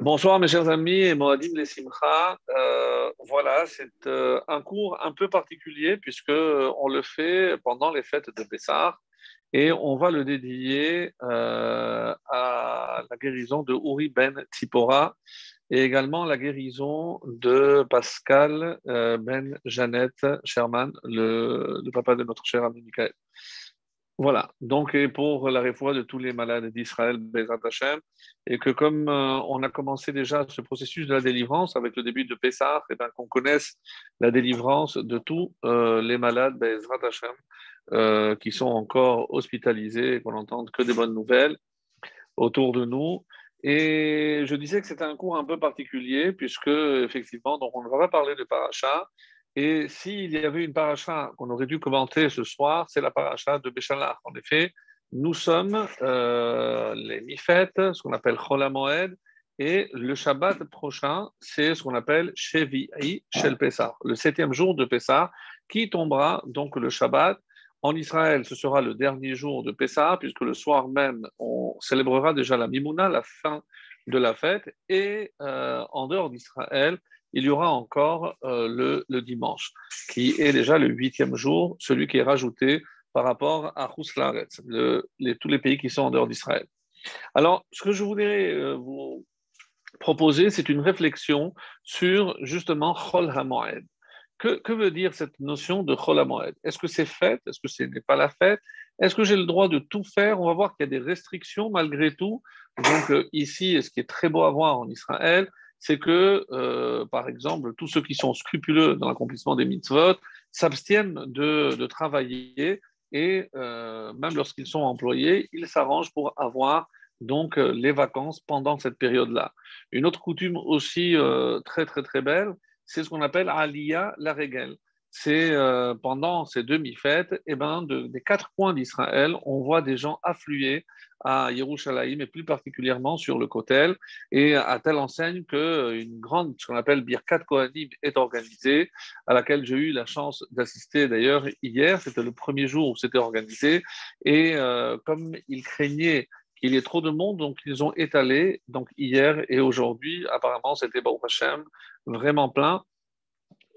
Bonsoir mes chers amis et Moadim les Simcha. Voilà, c'est un cours un peu particulier puisque on le fait pendant les fêtes de Pessah et on va le dédier à la guérison de Uri ben Tzipora et également la guérison de Pascal ben Jeannette Sherman, le papa de notre cher ami Michael. Voilà, donc et pour la réfoua de tous les malades d'Israël, Bezrat Hashem, et que comme on a commencé déjà ce processus de la délivrance avec le début de Pessah, et bien qu'on connaisse la délivrance de tous les malades Bezrat Hashem qui sont encore hospitalisés et qu'on n'entende que des bonnes nouvelles autour de nous. Et je disais que c'était un cours un peu particulier, puisque effectivement, donc on ne va pas parler de paracha. Et s'il y avait une paracha qu'on aurait dû commenter ce soir, c'est la paracha de Béchalach. En effet, nous sommes les mi-fêtes, ce qu'on appelle Chol HaMoed, et le Shabbat prochain, c'est ce qu'on appelle Shevi'i Shel Pessah, le septième jour de Pessah, qui tombera donc le Shabbat. En Israël, ce sera le dernier jour de Pessah, puisque le soir même, on célébrera déjà la Mimouna, la fin de la fête. Et en dehors d'Israël, il y aura encore le dimanche, qui est déjà le huitième jour, celui qui est rajouté par rapport à Chouslaretz, tous les pays qui sont en dehors d'Israël. Alors, ce que je voudrais vous proposer, c'est une réflexion sur justement Chol HaMoed. Que veut dire cette notion de Chol HaMoed? Est-ce que c'est fête? Est-ce que ce n'est pas la fête? Est-ce que j'ai le droit de tout faire? On va voir qu'il y a des restrictions malgré tout. Donc ici, ce qui est très beau à voir en Israël, c'est que, par exemple, tous ceux qui sont scrupuleux dans l'accomplissement des mitzvot s'abstiennent de travailler et même lorsqu'ils sont employés, ils s'arrangent pour avoir donc les vacances pendant cette période-là. Une autre coutume aussi très très très belle, c'est ce qu'on appelle Aliyah la Regel. C'est pendant ces demi-fêtes, eh ben, des quatre coins d'Israël, on voit des gens affluer à Yerushalayim et plus particulièrement sur le Kotel, et à telle enseigne qu'une grande, ce qu'on appelle Birkat Kohanim, est organisée, à laquelle j'ai eu la chance d'assister d'ailleurs hier. C'était le premier jour où c'était organisé, et comme ils craignaient qu'il y ait trop de monde, donc ils ont étalé, donc hier et aujourd'hui, apparemment c'était Baruch Hashem, vraiment plein.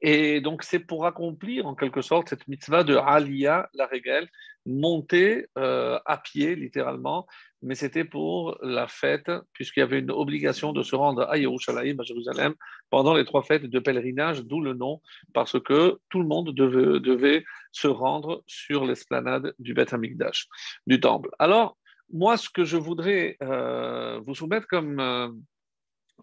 Et donc c'est pour accomplir en quelque sorte cette mitzvah de Aliyah, la règle, monter à pied littéralement, mais c'était pour la fête, puisqu'il y avait une obligation de se rendre à Yerushalayim, à Jérusalem, pendant les trois fêtes de pèlerinage, d'où le nom, parce que tout le monde devait se rendre sur l'esplanade du Beth Amikdash, du temple. Alors, moi, ce que je voudrais vous soumettre comme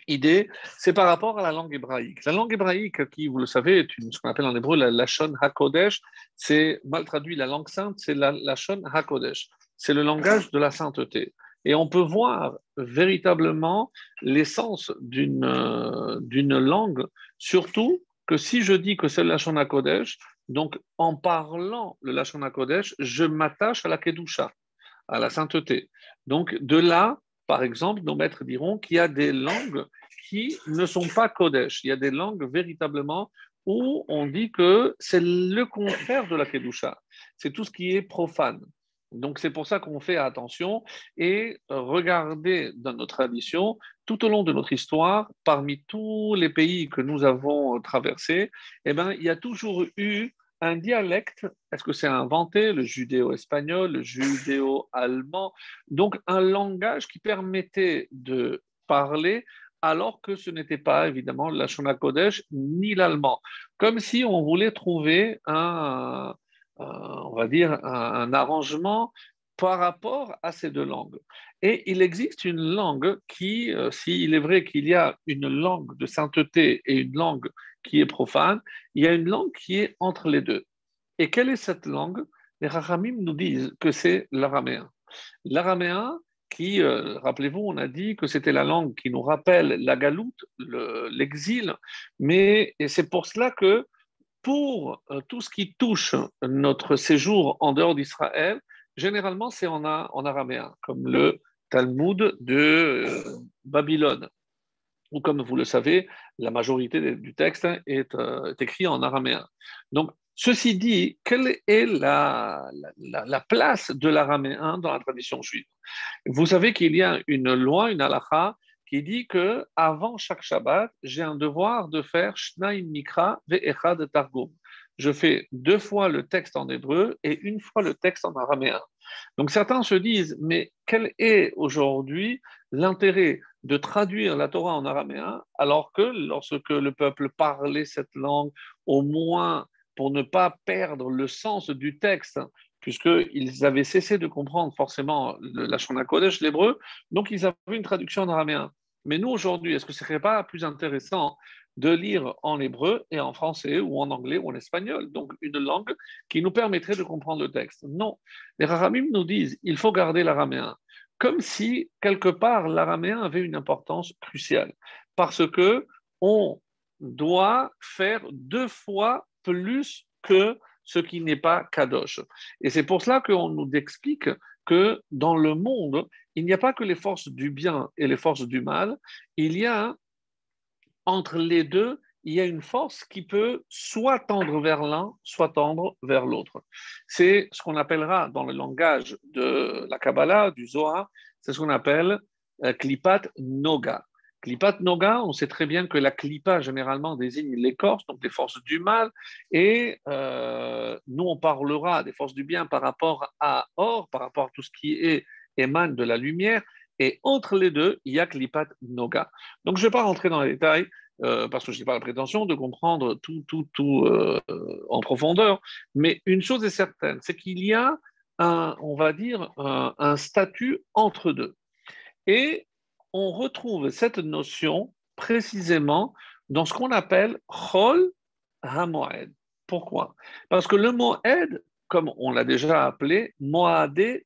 idée, c'est par rapport à la langue hébraïque. La langue hébraïque, qui, vous le savez, est ce qu'on appelle en hébreu la Lashon HaKodesh, c'est mal traduit la langue sainte, c'est la Lashon HaKodesh. C'est le langage de la sainteté. Et on peut voir véritablement l'essence d'une langue, surtout que si je dis que c'est le Lashon HaKodesh, donc en parlant le Lashon HaKodesh, je m'attache à la Kedusha, à la sainteté. Donc de là, par exemple, nos maîtres diront qu'il y a des langues qui ne sont pas Kodesh. Il y a des langues véritablement où on dit que c'est le contraire de la Kedusha. C'est tout ce qui est profane. Donc c'est pour ça qu'on fait attention et regardez dans nos traditions, tout au long de notre histoire, parmi tous les pays que nous avons traversés, eh ben, il y a toujours eu un dialecte. Est-ce que c'est inventé, le judéo-espagnol, le judéo-allemand? Donc un langage qui permettait de parler alors que ce n'était pas évidemment la Shona Kodesh ni l'allemand. Comme si on voulait trouver on va dire, un arrangement par rapport à ces deux langues. Et il existe une langue qui, s'il est vrai qu'il y a une langue de sainteté et une langue qui est profane, il y a une langue qui est entre les deux. Et quelle est cette langue? Les Rachamim nous disent que c'est l'araméen. L'araméen qui, rappelez-vous, on a dit que c'était la langue qui nous rappelle la galoute, l'exil, mais et c'est pour cela que pour tout ce qui touche notre séjour en dehors d'Israël, généralement c'est en araméen, comme le Talmud de Babylone, ou comme vous le savez, la majorité du texte est écrit en araméen. Donc, ceci dit, quelle est la place de l'araméen dans la tradition juive? Vous savez qu'il y a une loi, une halakha, qui dit que avant chaque Shabbat, j'ai un devoir de faire Shnaim Mikra ve'echad Targum. Je fais 2 fois le texte en hébreu et 1 fois le texte en araméen. Donc certains se disent, mais quel est aujourd'hui l'intérêt de traduire la Torah en araméen alors que lorsque le peuple parlait cette langue, au moins pour ne pas perdre le sens du texte, puisqu'ils avaient cessé de comprendre forcément la Shona Kodesh, l'hébreu, donc ils avaient une traduction en araméen. Mais nous, aujourd'hui, est-ce que ce ne serait pas plus intéressant de lire en hébreu et en français ou en anglais ou en espagnol, donc une langue qui nous permettrait de comprendre le texte? Non. Les Rahamim nous disent il faut garder l'araméen, comme si quelque part l'araméen avait une importance cruciale, parce que on doit faire 2 fois plus que ce qui n'est pas kadosh. Et c'est pour cela qu'on nous explique que dans le monde, il n'y a pas que les forces du bien et les forces du mal, il y a entre les deux, il y a une force qui peut soit tendre vers l'un, soit tendre vers l'autre. C'est ce qu'on appellera dans le langage de la Kabbalah, du Zohar, c'est ce qu'on appelle Klipat Noga. Klipat Noga, on sait très bien que la Klipa généralement désigne l'écorce, donc des forces du mal, et nous on parlera des forces du bien par rapport à Or, par rapport à tout ce qui émane de la lumière, et entre les deux, il y a Klipat Noga. Donc, je ne vais pas rentrer dans les détails parce que je n'ai pas la prétention de comprendre tout en profondeur. Mais une chose est certaine, c'est qu'il y a on va dire, un statut entre deux. Et on retrouve cette notion précisément dans ce qu'on appelle Chol HaMoed. Pourquoi? Parce que le Moed, comme on l'a déjà appelé, Moadé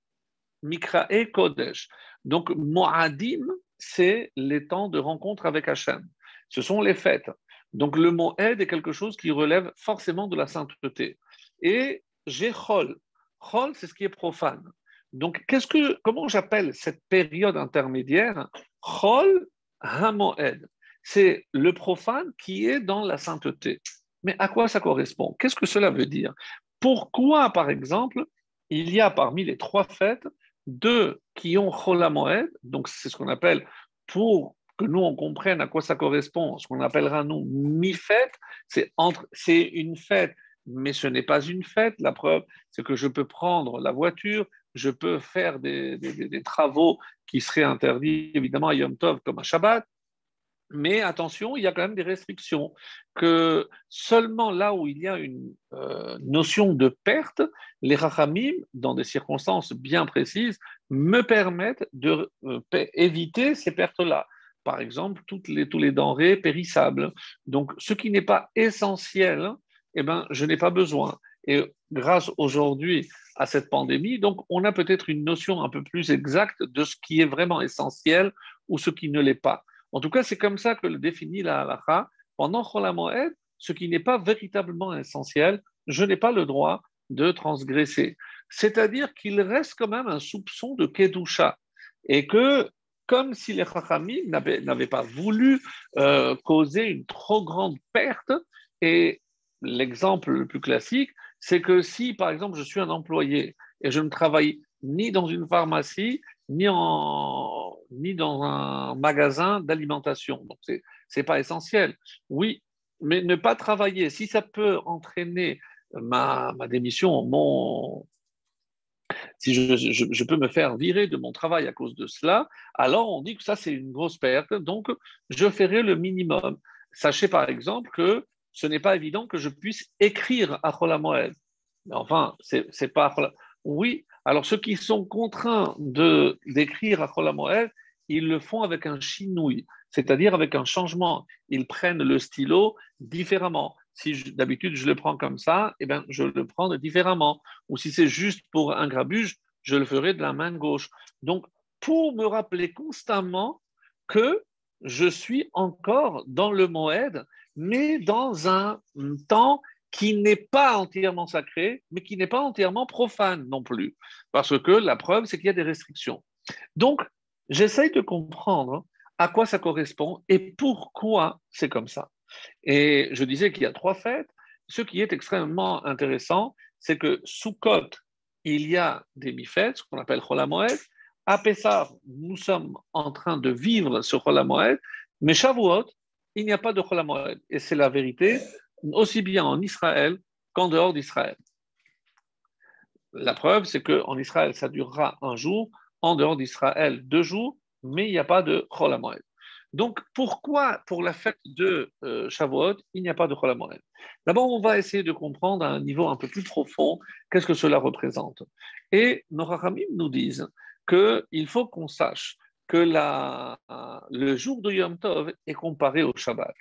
Mikrae Kodesh. Donc, Moadim, c'est les temps de rencontre avec Hachem. Ce sont les fêtes. Donc, le mot Ed est quelque chose qui relève forcément de la sainteté. Et j'ai Chol. Chol, c'est ce qui est profane. Donc, comment j'appelle cette période intermédiaire? Chol HaMoed. C'est le profane qui est dans la sainteté. Mais à quoi ça correspond? Qu'est-ce que cela veut dire? Pourquoi, par exemple, il y a parmi les 3 fêtes 2 qui ont Chol Moed, donc c'est ce qu'on appelle, pour que nous on comprenne à quoi ça correspond, ce qu'on appellera nous mi-fête, c'est une fête, mais ce n'est pas une fête. La preuve, c'est que je peux prendre la voiture, je peux faire des travaux qui seraient interdits évidemment à Yom Tov comme à Shabbat. Mais attention, il y a quand même des restrictions, que seulement là où il y a une notion de perte, les rachamim, dans des circonstances bien précises, me permettent d'éviter ces pertes-là. Par exemple, tous les denrées périssables. Donc, ce qui n'est pas essentiel, eh ben, je n'ai pas besoin. Et grâce aujourd'hui à cette pandémie, donc, on a peut-être une notion un peu plus exacte de ce qui est vraiment essentiel ou ce qui ne l'est pas. En tout cas, c'est comme ça que le définit la halakha. Pendant Chol HaMoed, ce qui n'est pas véritablement essentiel, je n'ai pas le droit de transgresser. C'est-à-dire qu'il reste quand même un soupçon de Kedusha. Et que, comme si les Chachamim n'avaient pas voulu causer une trop grande perte, et l'exemple le plus classique, c'est que si, par exemple, je suis un employé et je ne travaille ni dans une pharmacie, ni dans un magasin d'alimentation. Donc, ce n'est pas essentiel. Oui, mais ne pas travailler, si ça peut entraîner ma démission, si je peux me faire virer de mon travail à cause de cela, alors on dit que ça, c'est une grosse perte. Donc, je ferai le minimum. Sachez par exemple que ce n'est pas évident que je puisse écrire à Chol HaMoed. Enfin, c'est pas. Oui, alors ceux qui sont contraints d'écrire à Chol HaMoed, ils le font avec un chinouille, c'est-à-dire avec un changement. Ils prennent le stylo différemment. Si d'habitude je le prends comme ça, eh ben, je le prends différemment. Ou si c'est juste pour un grabuge, je le ferai de la main gauche. Donc, pour me rappeler constamment que je suis encore dans le Moed, mais dans un temps qui n'est pas entièrement sacré, mais qui n'est pas entièrement profane non plus. Parce que la preuve, c'est qu'il y a des restrictions. Donc, j'essaye de comprendre à quoi ça correspond et pourquoi c'est comme ça. Et je disais qu'il y a 3 fêtes. Ce qui est extrêmement intéressant, c'est que sous Côte, il y a des mi-fêtes, ce qu'on appelle Chol HaMoed. À Pessah, nous sommes en train de vivre ce Chol HaMoed, mais Shavuot, il n'y a pas de Chol HaMoed. Et c'est la vérité, aussi bien en Israël qu'en dehors d'Israël. La preuve, c'est qu'en Israël, ça durera un jour, en dehors d'Israël, 2 jours, mais il n'y a pas de Chol HaMoed. Donc, pourquoi pour la fête de Shavuot, il n'y a pas de Chol HaMoed? D'abord, on va essayer de comprendre à un niveau un peu plus profond qu'est-ce que cela représente. Et nos Rachamim nous disent qu'il faut qu'on sache que le jour de Yom Tov est comparé au Shabbat.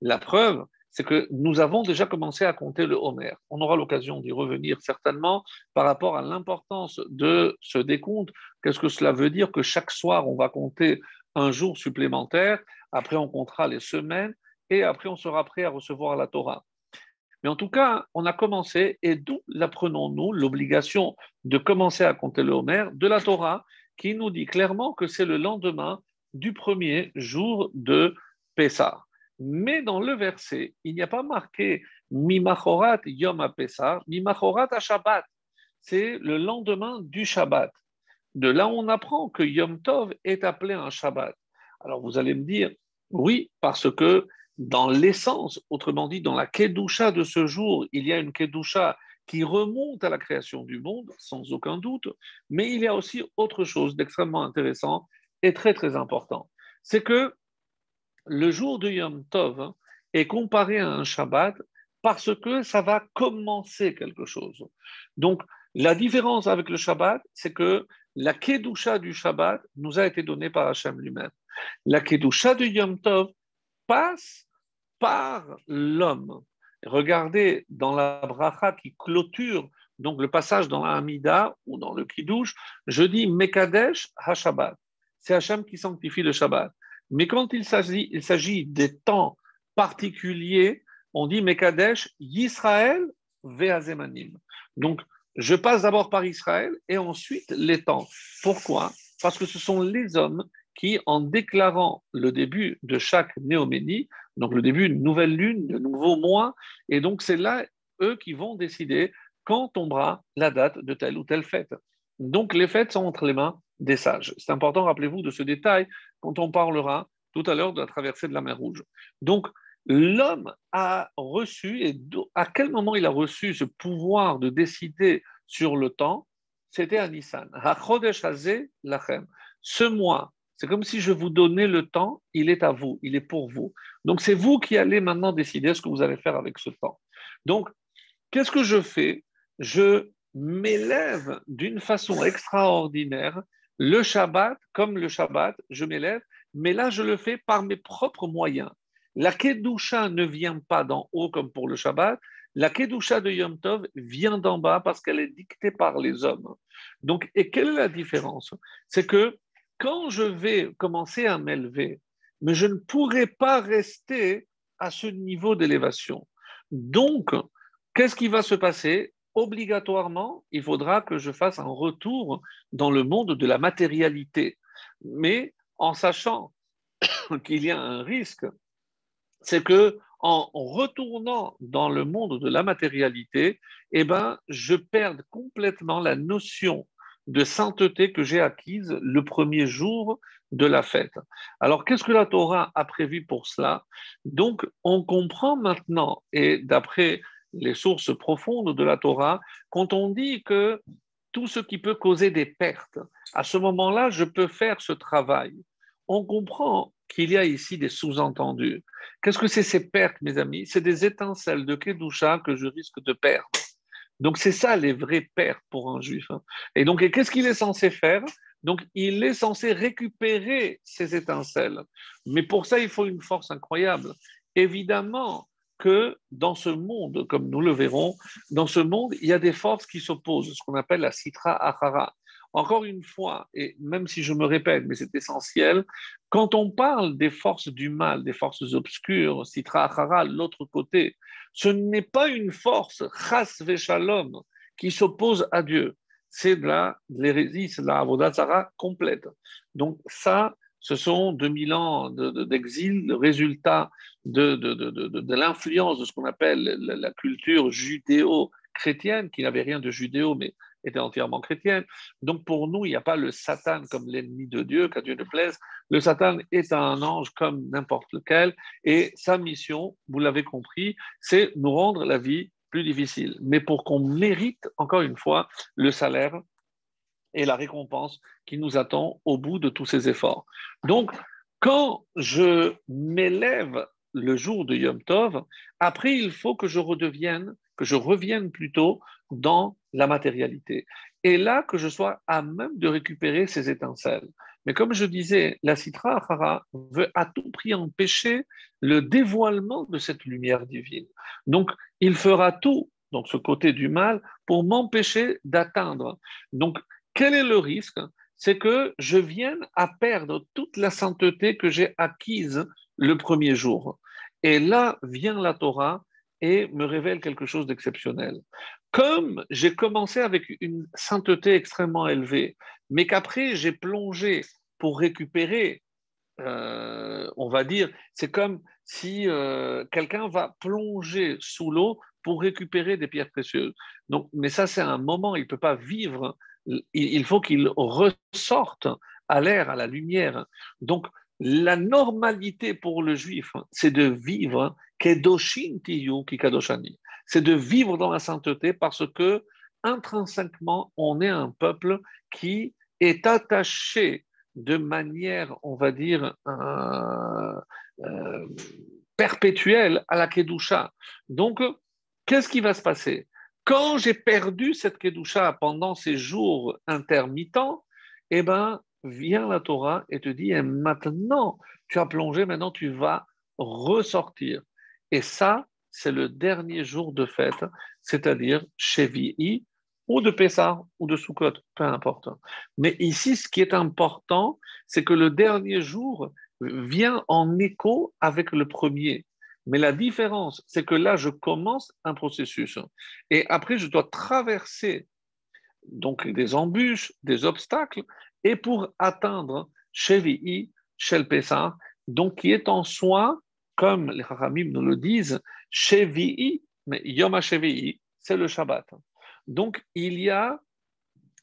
La preuve, c'est que nous avons déjà commencé à compter le Homer. On aura l'occasion d'y revenir certainement par rapport à l'importance de ce décompte. Qu'est-ce que cela veut dire que chaque soir, on va compter un jour supplémentaire, après on comptera les semaines, et après on sera prêt à recevoir la Torah. Mais en tout cas, on a commencé, et d'où l'apprenons-nous l'obligation de commencer à compter le Homer de la Torah, qui nous dit clairement que c'est le lendemain du premier jour de Pessah. Mais dans le verset, il n'y a pas marqué Mimachorat Yom HaPessah, Mimachorat HaShabbat. C'est le lendemain du Shabbat. De là, on apprend que Yom Tov est appelé un Shabbat. Alors vous allez me dire, oui, parce que dans l'essence, autrement dit, dans la Kedusha de ce jour, il y a une Kedusha qui remonte à la création du monde, sans aucun doute, mais il y a aussi autre chose d'extrêmement intéressant et très très important. C'est que le jour de Yom Tov est comparé à un Shabbat parce que ça va commencer quelque chose. Donc, la différence avec le Shabbat, c'est que la Kedusha du Shabbat nous a été donnée par Hachem lui-même. La Kedusha de Yom Tov passe par l'homme. Regardez dans la bracha qui clôture donc le passage dans la Hamida ou dans le Kiddush, je dis Mekadesh HaShabbat. C'est Hachem qui sanctifie le Shabbat. Mais quand il s'agit des temps particuliers, on dit Mekadesh Yisraël Ve'azemanim. Donc, je passe d'abord par Israël et ensuite les temps. Pourquoi? Parce que ce sont les hommes qui, en déclarant le début de chaque néoménie, donc le début d'une nouvelle lune, de nouveau mois, et donc c'est là, eux, qui vont décider quand tombera la date de telle ou telle fête. Donc les fêtes sont entre les mains des sages. C'est important, rappelez-vous de ce détail quand on parlera tout à l'heure de la traversée de la mer Rouge. Donc l'homme a reçu, et à quel moment il a reçu ce pouvoir de décider sur le temps? C'était à Nissan. Ce mois, c'est comme si je vous donnais le temps, il est à vous, il est pour vous. Donc c'est vous qui allez maintenant décider ce que vous allez faire avec ce temps. Donc, qu'est-ce que je fais? Je m'élève d'une façon extraordinaire. Le Shabbat, comme le Shabbat, je m'élève, mais là, je le fais par mes propres moyens. La Kedusha ne vient pas d'en haut comme pour le Shabbat. La Kedusha de Yom Tov vient d'en bas parce qu'elle est dictée par les hommes. Donc, et quelle est la différence? C'est que quand je vais commencer à m'élever, mais je ne pourrai pas rester à ce niveau d'élévation. Donc, qu'est-ce qui va se passer? Obligatoirement, il faudra que je fasse un retour dans le monde de la matérialité. Mais en sachant qu'il y a un risque, c'est que en retournant dans le monde de la matérialité, eh ben, je perde complètement la notion de sainteté que j'ai acquise le premier jour de la fête. Alors, qu'est-ce que la Torah a prévu pour cela? Donc, on comprend maintenant, et d'après les sources profondes de la Torah, quand on dit que tout ce qui peut causer des pertes, à ce moment-là, je peux faire ce travail. On comprend qu'il y a ici des sous-entendus. Qu'est-ce que c'est ces pertes, mes amis? C'est des étincelles de Kedusha que je risque de perdre. Donc, c'est ça les vraies pertes pour un juif. Et donc, qu'est-ce qu'il est censé faire? Donc, il est censé récupérer ces étincelles. Mais pour ça, il faut une force incroyable. Évidemment que dans ce monde, comme nous le verrons, dans ce monde, il y a des forces qui s'opposent, ce qu'on appelle la Sitra Achara. Encore une fois, et même si je me répète, mais c'est essentiel, quand on parle des forces du mal, des forces obscures, Sitra Achara, l'autre côté, ce n'est pas une force, Chas Veshalom, qui s'oppose à Dieu. C'est de l'hérésie, c'est de la Avodat Zarah complète. Donc ça, ce sont 2000 ans d'exil, le résultat de l'influence de ce qu'on appelle la culture judéo-chrétienne, qui n'avait rien de judéo, mais était entièrement chrétienne. Donc pour nous, il n'y a pas le Satan comme l'ennemi de Dieu, qu'à Dieu ne plaise. Le Satan est un ange comme n'importe lequel et sa mission, vous l'avez compris, c'est nous rendre la vie plus difficile. Mais pour qu'on mérite, encore une fois, le salaire et la récompense qui nous attend au bout de tous ces efforts. Donc, quand je m'élève le jour de Yom Tov, après, il faut que je revienne plutôt dans la matérialité. Et là, que je sois à même de récupérer ces étincelles. Mais comme je disais, la Sitra Achara veut à tout prix empêcher le dévoilement de cette lumière divine. Donc, il fera tout, donc ce côté du mal, pour m'empêcher d'atteindre. Donc, quel est le risque? C'est que je vienne à perdre toute la sainteté que j'ai acquise le premier jour. Et là vient la Torah et me révèle quelque chose d'exceptionnel. Comme j'ai commencé avec une sainteté extrêmement élevée, mais qu'après j'ai plongé pour récupérer, on va dire, c'est comme si quelqu'un va plonger sous l'eau pour récupérer des pierres précieuses. Donc, mais ça, c'est un moment, il ne peut pas vivre, il faut qu'il ressorte à l'air, à la lumière. Donc, la normalité pour le juif, c'est de vivre kedoshin tiyu ki kadoshani. C'est de vivre dans la sainteté parce que intrinsèquement, on est un peuple qui est attaché de manière, on va dire, euh, perpétuelle à la Kedusha. Donc, qu'est-ce qui va se passer? Quand j'ai perdu cette Kedusha pendant ces jours intermittents, eh ben, vient la Torah et te dit, et maintenant, tu as plongé, maintenant tu vas ressortir. Et ça, c'est le dernier jour de fête, c'est-à-dire Shevi'i, ou de Pessah, ou de Sukkot, peu importe. Mais ici, ce qui est important, c'est que le dernier jour vient en écho avec le premier. Mais la différence, c'est que là, je commence un processus. Et après, je dois traverser donc des embûches, des obstacles, et pour atteindre Shevi'i, Shel Pessah, donc qui est en soi, comme les Chachamim nous le disent, Shevi'i, mais Yom HaShevi'i, c'est le Shabbat. Donc, il y a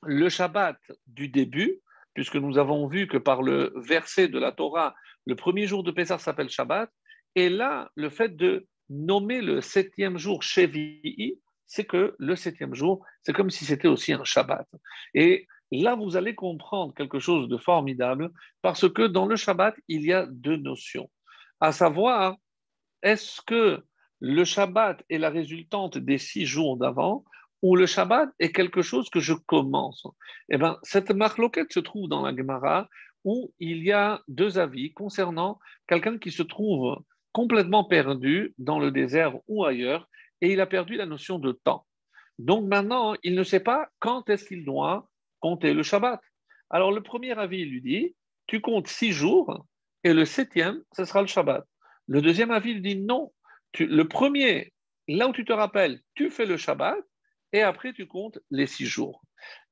le Shabbat du début, puisque nous avons vu que par le verset de la Torah, le premier jour de Pessah s'appelle Shabbat, et là, le fait de nommer le septième jour Shevi'i, c'est que le septième jour, c'est comme si c'était aussi un Shabbat. Et là, vous allez comprendre quelque chose de formidable, parce que dans le Shabbat, il y a deux notions, à savoir, est-ce que le Shabbat est la résultante des 6 jours d'avant ou le Shabbat est quelque chose que je commence? Eh bien, cette marloquette se trouve dans la Gemara où il y a deux avis concernant quelqu'un qui se trouve complètement perdu dans le désert ou ailleurs et il a perdu la notion de temps. Donc maintenant, il ne sait pas quand est-ce qu'il doit compter le Shabbat. Alors le premier avis lui dit, tu comptes 6 jours et le septième, ce sera le Shabbat. Le deuxième avis lui dit non. Le premier, là où tu te rappelles, tu fais le Shabbat et après tu comptes les 6 jours.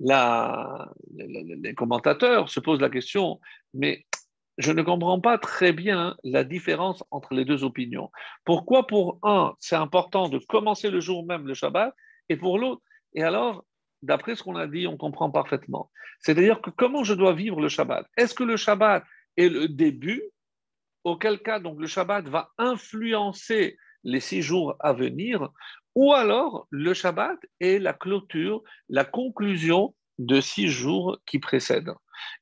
Les commentateurs se posent la question, mais je ne comprends pas très bien la différence entre les deux opinions. Pourquoi pour un, c'est important de commencer le jour même le Shabbat et pour l'autre, et alors, d'après ce qu'on a dit, on comprend parfaitement. C'est-à-dire que comment je dois vivre le Shabbat? Est-ce que le Shabbat est le début, auquel cas donc le Shabbat va influencer les 6 jours à venir, ou alors le Shabbat est la clôture, la conclusion de 6 jours qui précèdent.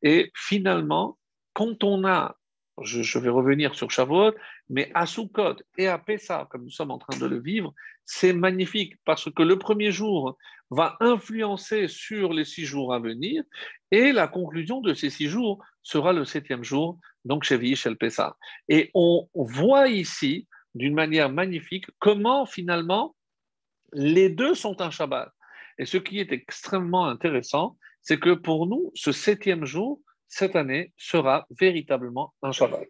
Et finalement, quand on a, je vais revenir sur Shavuot, mais à Sukkot et à Pessah, comme nous sommes en train de le vivre, c'est magnifique parce que le premier jour va influencer sur les 6 jours à venir et la conclusion de ces 6 jours sera le septième jour, donc chez Shel Pessah. Et on voit ici, d'une manière magnifique, comment finalement les deux sont un Shabbat. Et ce qui est extrêmement intéressant, c'est que pour nous, ce septième jour, cette année, sera véritablement un Shabbat.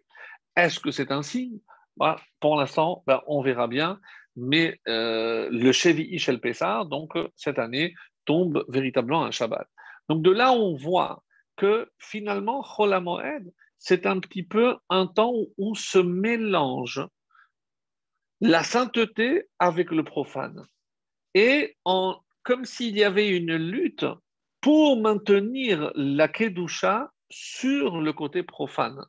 Est-ce que c'est un signe? Bah, pour l'instant, on verra bien. Mais le Shevi'i Shel Pessah, donc cette année, tombe véritablement un Shabbat. Donc de là, on voit que finalement, Chol HaMoed, c'est un petit peu un temps où se mélange la sainteté avec le profane. Et en comme s'il y avait une lutte pour maintenir la Kedusha sur le côté profane.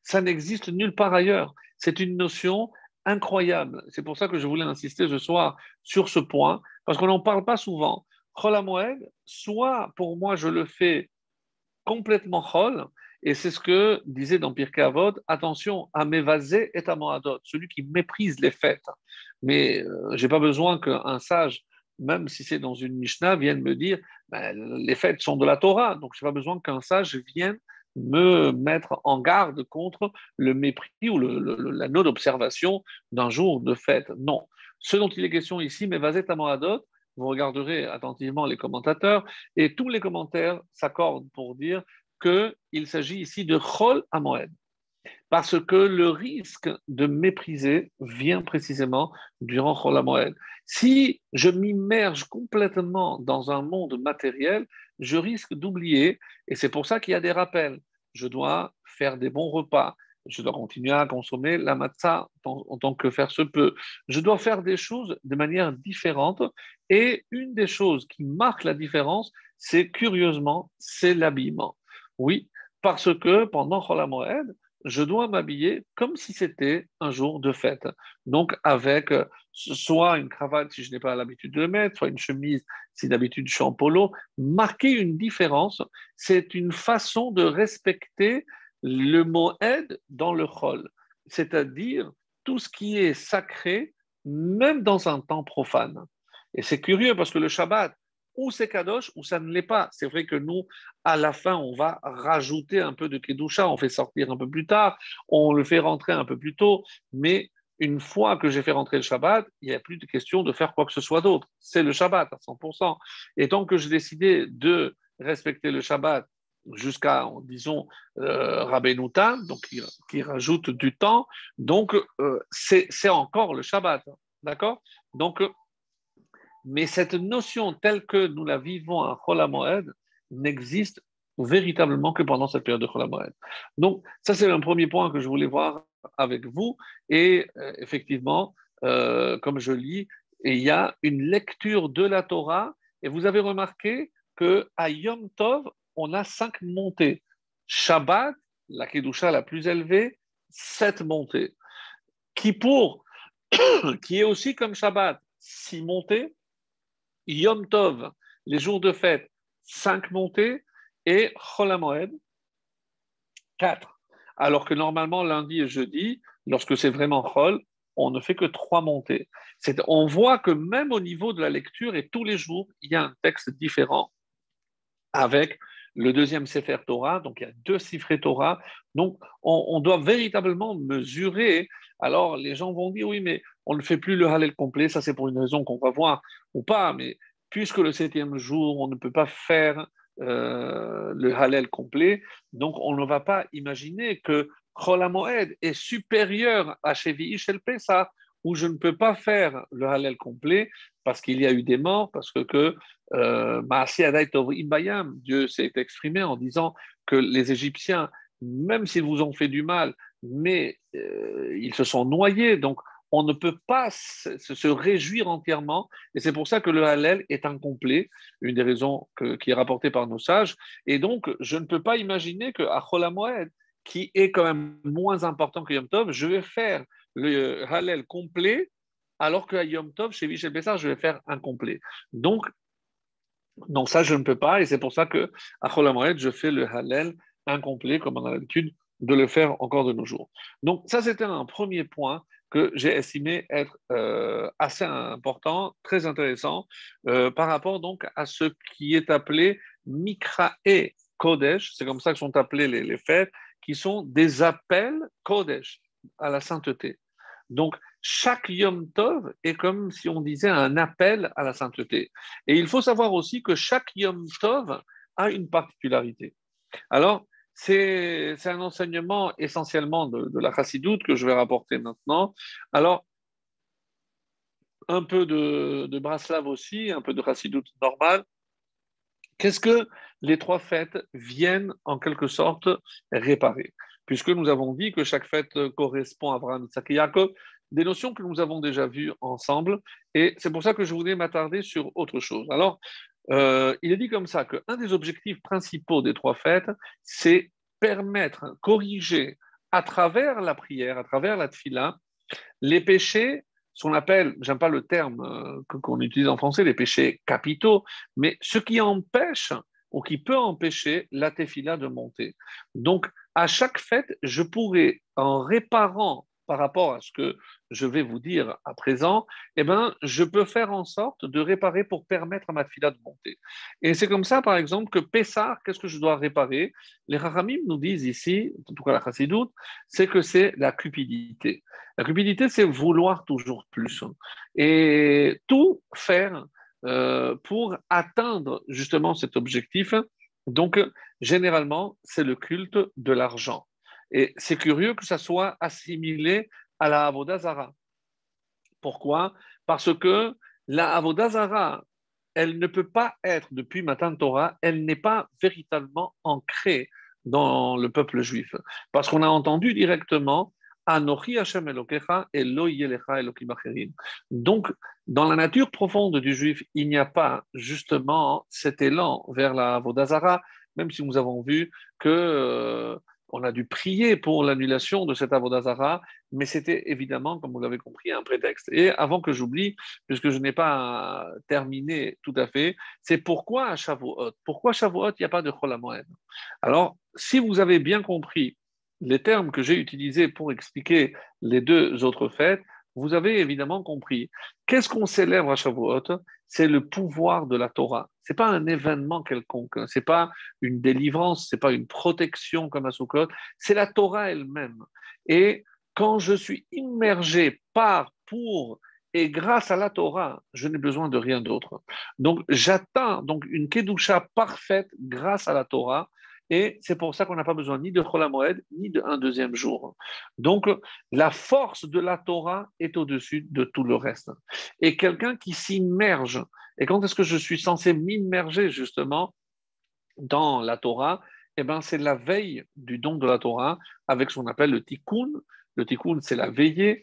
Ça n'existe nulle part ailleurs. C'est une notion incroyable. C'est pour ça que je voulais insister ce soir sur ce point, parce qu'on n'en parle pas souvent. Chol HaMoed, soit pour moi je le fais complètement chol, et c'est ce que disait dans Pirkei Avot, attention à mévaser et à moadot, celui qui méprise les fêtes. Mais je n'ai pas besoin qu'un sage, même si c'est dans une Mishnah, vienne me dire ben, les fêtes sont de la Torah, donc je n'ai pas besoin qu'un sage vienne me mettre en garde contre le mépris ou la non-observation d'un jour de fête. Non. Ce dont il est question ici, mévaset à moadot, vous regarderez attentivement les commentateurs, et tous les commentaires s'accordent pour dire qu'il s'agit ici de Chol HaMoed, parce que le risque de mépriser vient précisément durant Chol HaMoed. Si je m'immerge complètement dans un monde matériel, je risque d'oublier, et c'est pour ça qu'il y a des rappels. Je dois faire des bons repas, je dois continuer à consommer la matzah en tant que faire se peut. Je dois faire des choses de manière différente, et une des choses qui marque la différence, c'est curieusement, c'est l'habillement. Oui, parce que pendant Chol HaMoed, je dois m'habiller comme si c'était un jour de fête. Donc, avec soit une cravate si je n'ai pas l'habitude de le mettre, soit une chemise si d'habitude je suis en polo. Marquer une différence, c'est une façon de respecter le moed dans le chol, c'est-à-dire tout ce qui est sacré, même dans un temps profane. Et c'est curieux parce que le Shabbat, ou c'est kadosh ou ça ne l'est pas. C'est vrai que nous, à la fin, on va rajouter un peu de kedusha, on fait sortir un peu plus tard, on le fait rentrer un peu plus tôt, mais une fois que j'ai fait rentrer le Shabbat, il n'y a plus de question de faire quoi que ce soit d'autre. C'est le Shabbat à 100%. Et tant que j'ai décidé de respecter le Shabbat jusqu'à, disons, Rabbeinu Tam, donc qui rajoute du temps, donc c'est encore le Shabbat, d'accord? Donc mais cette notion telle que nous la vivons à Chol HaMoed n'existe véritablement que pendant cette période de Chol HaMoed. Donc, ça, c'est un premier point que je voulais voir avec vous. Et effectivement, comme je lis, il y a une lecture de la Torah. Et vous avez remarqué qu'à Yom Tov, on a 5 montées. Shabbat, la Kedusha la plus élevée, 7 montées. Kippour, qui est aussi comme Shabbat, 6 montées. Yom Tov, les jours de fête, 5 montées, et Chol HaMoed, 4. Alors que normalement, lundi et jeudi, lorsque c'est vraiment Chol, on ne fait que 3 montées. On voit que même au niveau de la lecture, et tous les jours, il y a un texte différent avec le deuxième Sefer Torah, donc il y a 2 Sifrei Torah. Donc on doit véritablement mesurer. Alors les gens vont dire oui, mais on ne fait plus le Hallel complet, ça c'est pour une raison qu'on va voir ou pas, mais puisque le 7e jour, on ne peut pas faire le Hallel complet, donc on ne va pas imaginer que Chol HaMoed est supérieur à Shevi'i Shel Pesach, où je ne peux pas faire le Hallel complet parce qu'il y a eu des morts, parce que Dieu s'est exprimé en disant que les Égyptiens, même s'ils vous ont fait du mal, mais ils se sont noyés, donc on ne peut pas se réjouir entièrement, et c'est pour ça que le Hallel est incomplet, une des raisons qui est rapportée par nos sages, et donc je ne peux pas imaginer qu'à Chol HaMoed, qui est quand même moins important que Yom Tov, je vais faire le Hallel complet, alors qu'à Yom Tov, chez Michel Bessar, je vais faire incomplet. Donc ça, je ne peux pas, et c'est pour ça que à Chol HaMoed, je fais le Hallel incomplet, comme on a l'habitude de le faire encore de nos jours. Donc ça, c'était un premier point que j'ai estimé être assez important, très intéressant, par rapport donc à ce qui est appelé Mikra et Kodesh, c'est comme ça que sont appelées les fêtes, qui sont des appels Kodesh à la sainteté. Donc, chaque Yom Tov est comme si on disait un appel à la sainteté. Et il faut savoir aussi que chaque Yom Tov a une particularité. Alors, c'est un enseignement essentiellement de la Chassidoute que je vais rapporter maintenant. Alors, un peu de Braslav aussi, un peu de Chassidoute normale. Qu'est-ce que les 3 fêtes viennent en quelque sorte réparer? puisque nous avons dit que chaque fête correspond à Abraham, Isaac et Yaakov, des notions que nous avons déjà vues ensemble, et c'est pour ça que je voulais m'attarder sur autre chose. Alors, il est dit comme ça qu'un des objectifs principaux des trois fêtes, c'est permettre, corriger à travers la prière, à travers la tfila, les péchés, ce qu'on appelle, j'aime pas le terme qu'on utilise en français, les péchés capitaux, mais ce qui empêche ou qui peut empêcher la tefila de monter. Donc, à chaque fête, je pourrais, en réparant par rapport à ce que je vais vous dire à présent, eh ben, je peux faire en sorte de réparer pour permettre à ma tefila de monter. Et c'est comme ça, par exemple, que Pessah, qu'est-ce que je dois réparer? Les Rachamim nous disent ici, en tout cas la Chassidoute, c'est que c'est la cupidité. La cupidité, c'est vouloir toujours plus et tout faire pour atteindre justement cet objectif. Donc, généralement, c'est le culte de l'argent. Et c'est curieux que ça soit assimilé à la Avodah Zarah. Pourquoi? Parce que la Avodah Zarah, elle ne peut pas être, depuis Matan Torah, elle n'est pas véritablement ancrée dans le peuple juif. Parce qu'on a entendu directement Anochi Hashem Elokecha et Lo Yelecha Elokim Acherim. Donc, dans la nature profonde du juif, il n'y a pas justement cet élan vers la Avodah Zarah, même si nous avons vu que on a dû prier pour l'annulation de cette Avodah Zarah, mais c'était évidemment, comme vous l'avez compris, un prétexte. Et avant que j'oublie, puisque je n'ai pas terminé tout à fait, c'est pourquoi à Shavuot? Pourquoi Shavuot, il n'y a pas de Chol HaMoed? Alors, si vous avez bien compris les termes que j'ai utilisés pour expliquer les deux autres fêtes, vous avez évidemment compris. Qu'est-ce qu'on célèbre à Shavuot? C'est le pouvoir de la Torah. C'est pas un événement quelconque, hein. C'est pas une délivrance, c'est pas une protection comme à Sukkot, c'est la Torah elle-même. Et quand je suis immergé par, pour et grâce à la Torah, je n'ai besoin de rien d'autre. Donc j'atteins donc une kedusha parfaite grâce à la Torah. Et c'est pour ça qu'on n'a pas besoin ni de Chol HaMoed, ni d'un deuxième jour. Donc, la force de la Torah est au-dessus de tout le reste. Et quelqu'un qui s'immerge, et quand est-ce que je suis censé m'immerger justement dans la Torah? Eh bien, c'est la veille du don de la Torah avec ce qu'on appelle le tikkun. Le tikkun, c'est la veillée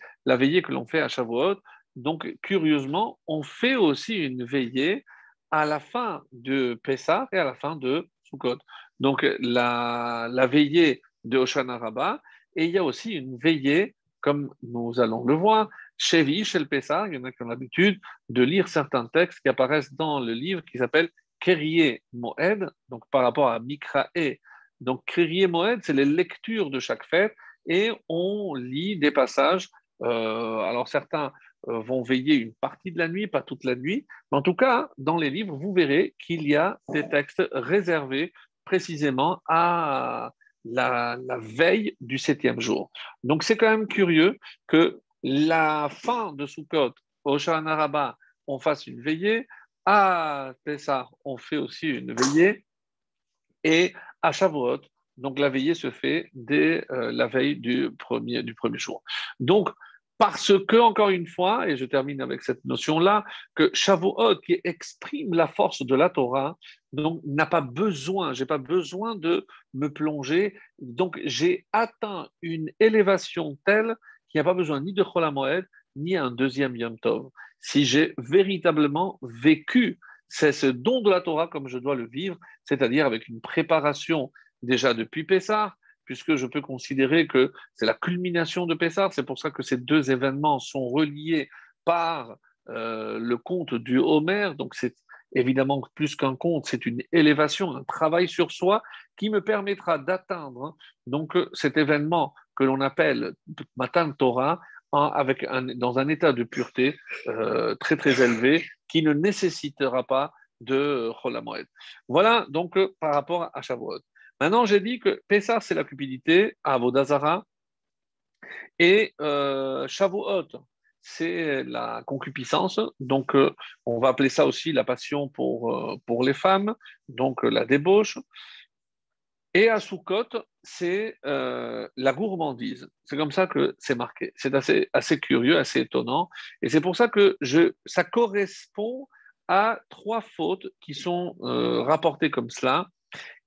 que l'on fait à Shavuot. Donc, curieusement, on fait aussi une veillée à la fin de Pessah et à la fin de Sukkot. Donc, la veillée de Hoshana Rabbah, et il y a aussi une veillée, comme nous allons le voir, chez le Pessah. Il y en a qui ont l'habitude de lire certains textes qui apparaissent dans le livre qui s'appelle Kyrie Moed, donc par rapport à Mikrae. Donc Kyrie Moed, c'est les lectures de chaque fête et on lit des passages. Alors certains vont veiller une partie de la nuit, pas toute la nuit, mais en tout cas, dans les livres, vous verrez qu'il y a des textes réservés précisément à la veille du septième jour. Donc c'est quand même curieux que la fin de Sukkot, au Shana Rabbah, on fasse une veillée. À Pessah, on fait aussi une veillée. Et à Shavuot, donc la veillée se fait dès la veille du premier jour. Donc, parce que, encore une fois, et je termine avec cette notion-là, que Shavuot, qui exprime la force de la Torah, donc n'a pas besoin, j'ai pas besoin de me plonger. Donc, j'ai atteint une élévation telle qu'il n'y a pas besoin ni de Chol HaMoed, ni un deuxième Yom Tov. Si j'ai véritablement vécu, c'est ce don de la Torah comme je dois le vivre, c'est-à-dire avec une préparation déjà depuis Pessah, puisque je peux considérer que c'est la culmination de Pessah. C'est pour ça que ces deux événements sont reliés par le conte du Homer. Donc c'est évidemment plus qu'un conte, c'est une élévation, un travail sur soi qui me permettra d'atteindre donc cet événement que l'on appelle Matan Torah dans un état de pureté très très élevé qui ne nécessitera pas de Chol HaMoed. Voilà donc par rapport à Shavuot. Maintenant, j'ai dit que Pessah, c'est la cupidité, Avodah Zarah, et Shavuot, c'est la concupiscence. Donc, on va appeler ça aussi la passion pour les femmes, donc la débauche. Et à Sukkot, c'est la gourmandise. C'est comme ça que c'est marqué. C'est assez curieux, assez étonnant. Et c'est pour ça que ça correspond à trois fautes qui sont rapportées comme cela.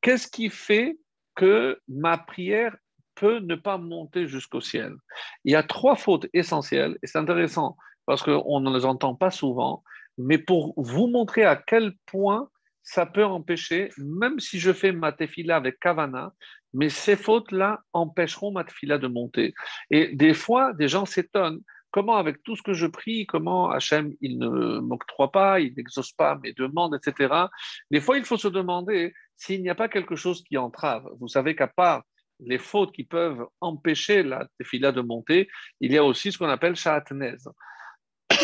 Qu'est-ce qui fait que ma prière peut ne pas monter jusqu'au ciel. Il y a trois fautes essentielles, et c'est intéressant parce qu'on ne les entend pas souvent, mais pour vous montrer à quel point ça peut empêcher, même si je fais ma tefila avec kavana, mais ces fautes-là empêcheront ma tefila de monter. Et des fois, des gens s'étonnent. Comment, avec tout ce que je prie, comment Hachem, il ne m'octroie pas, il n'exauce pas mes demandes, etc. Des fois, il faut se demander s'il n'y a pas quelque chose qui entrave. Vous savez qu'à part les fautes qui peuvent empêcher la tefila de monter, il y a aussi ce qu'on appelle sha'atnez.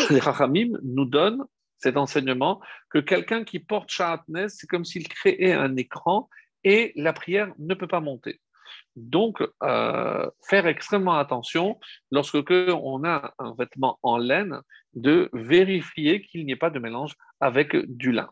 Les Chachamim nous donnent cet enseignement que quelqu'un qui porte sha'atnez, c'est comme s'il créait un écran et la prière ne peut pas monter. Donc, faire extrêmement attention lorsque on a un vêtement en laine, de vérifier qu'il n'y ait pas de mélange avec du lin.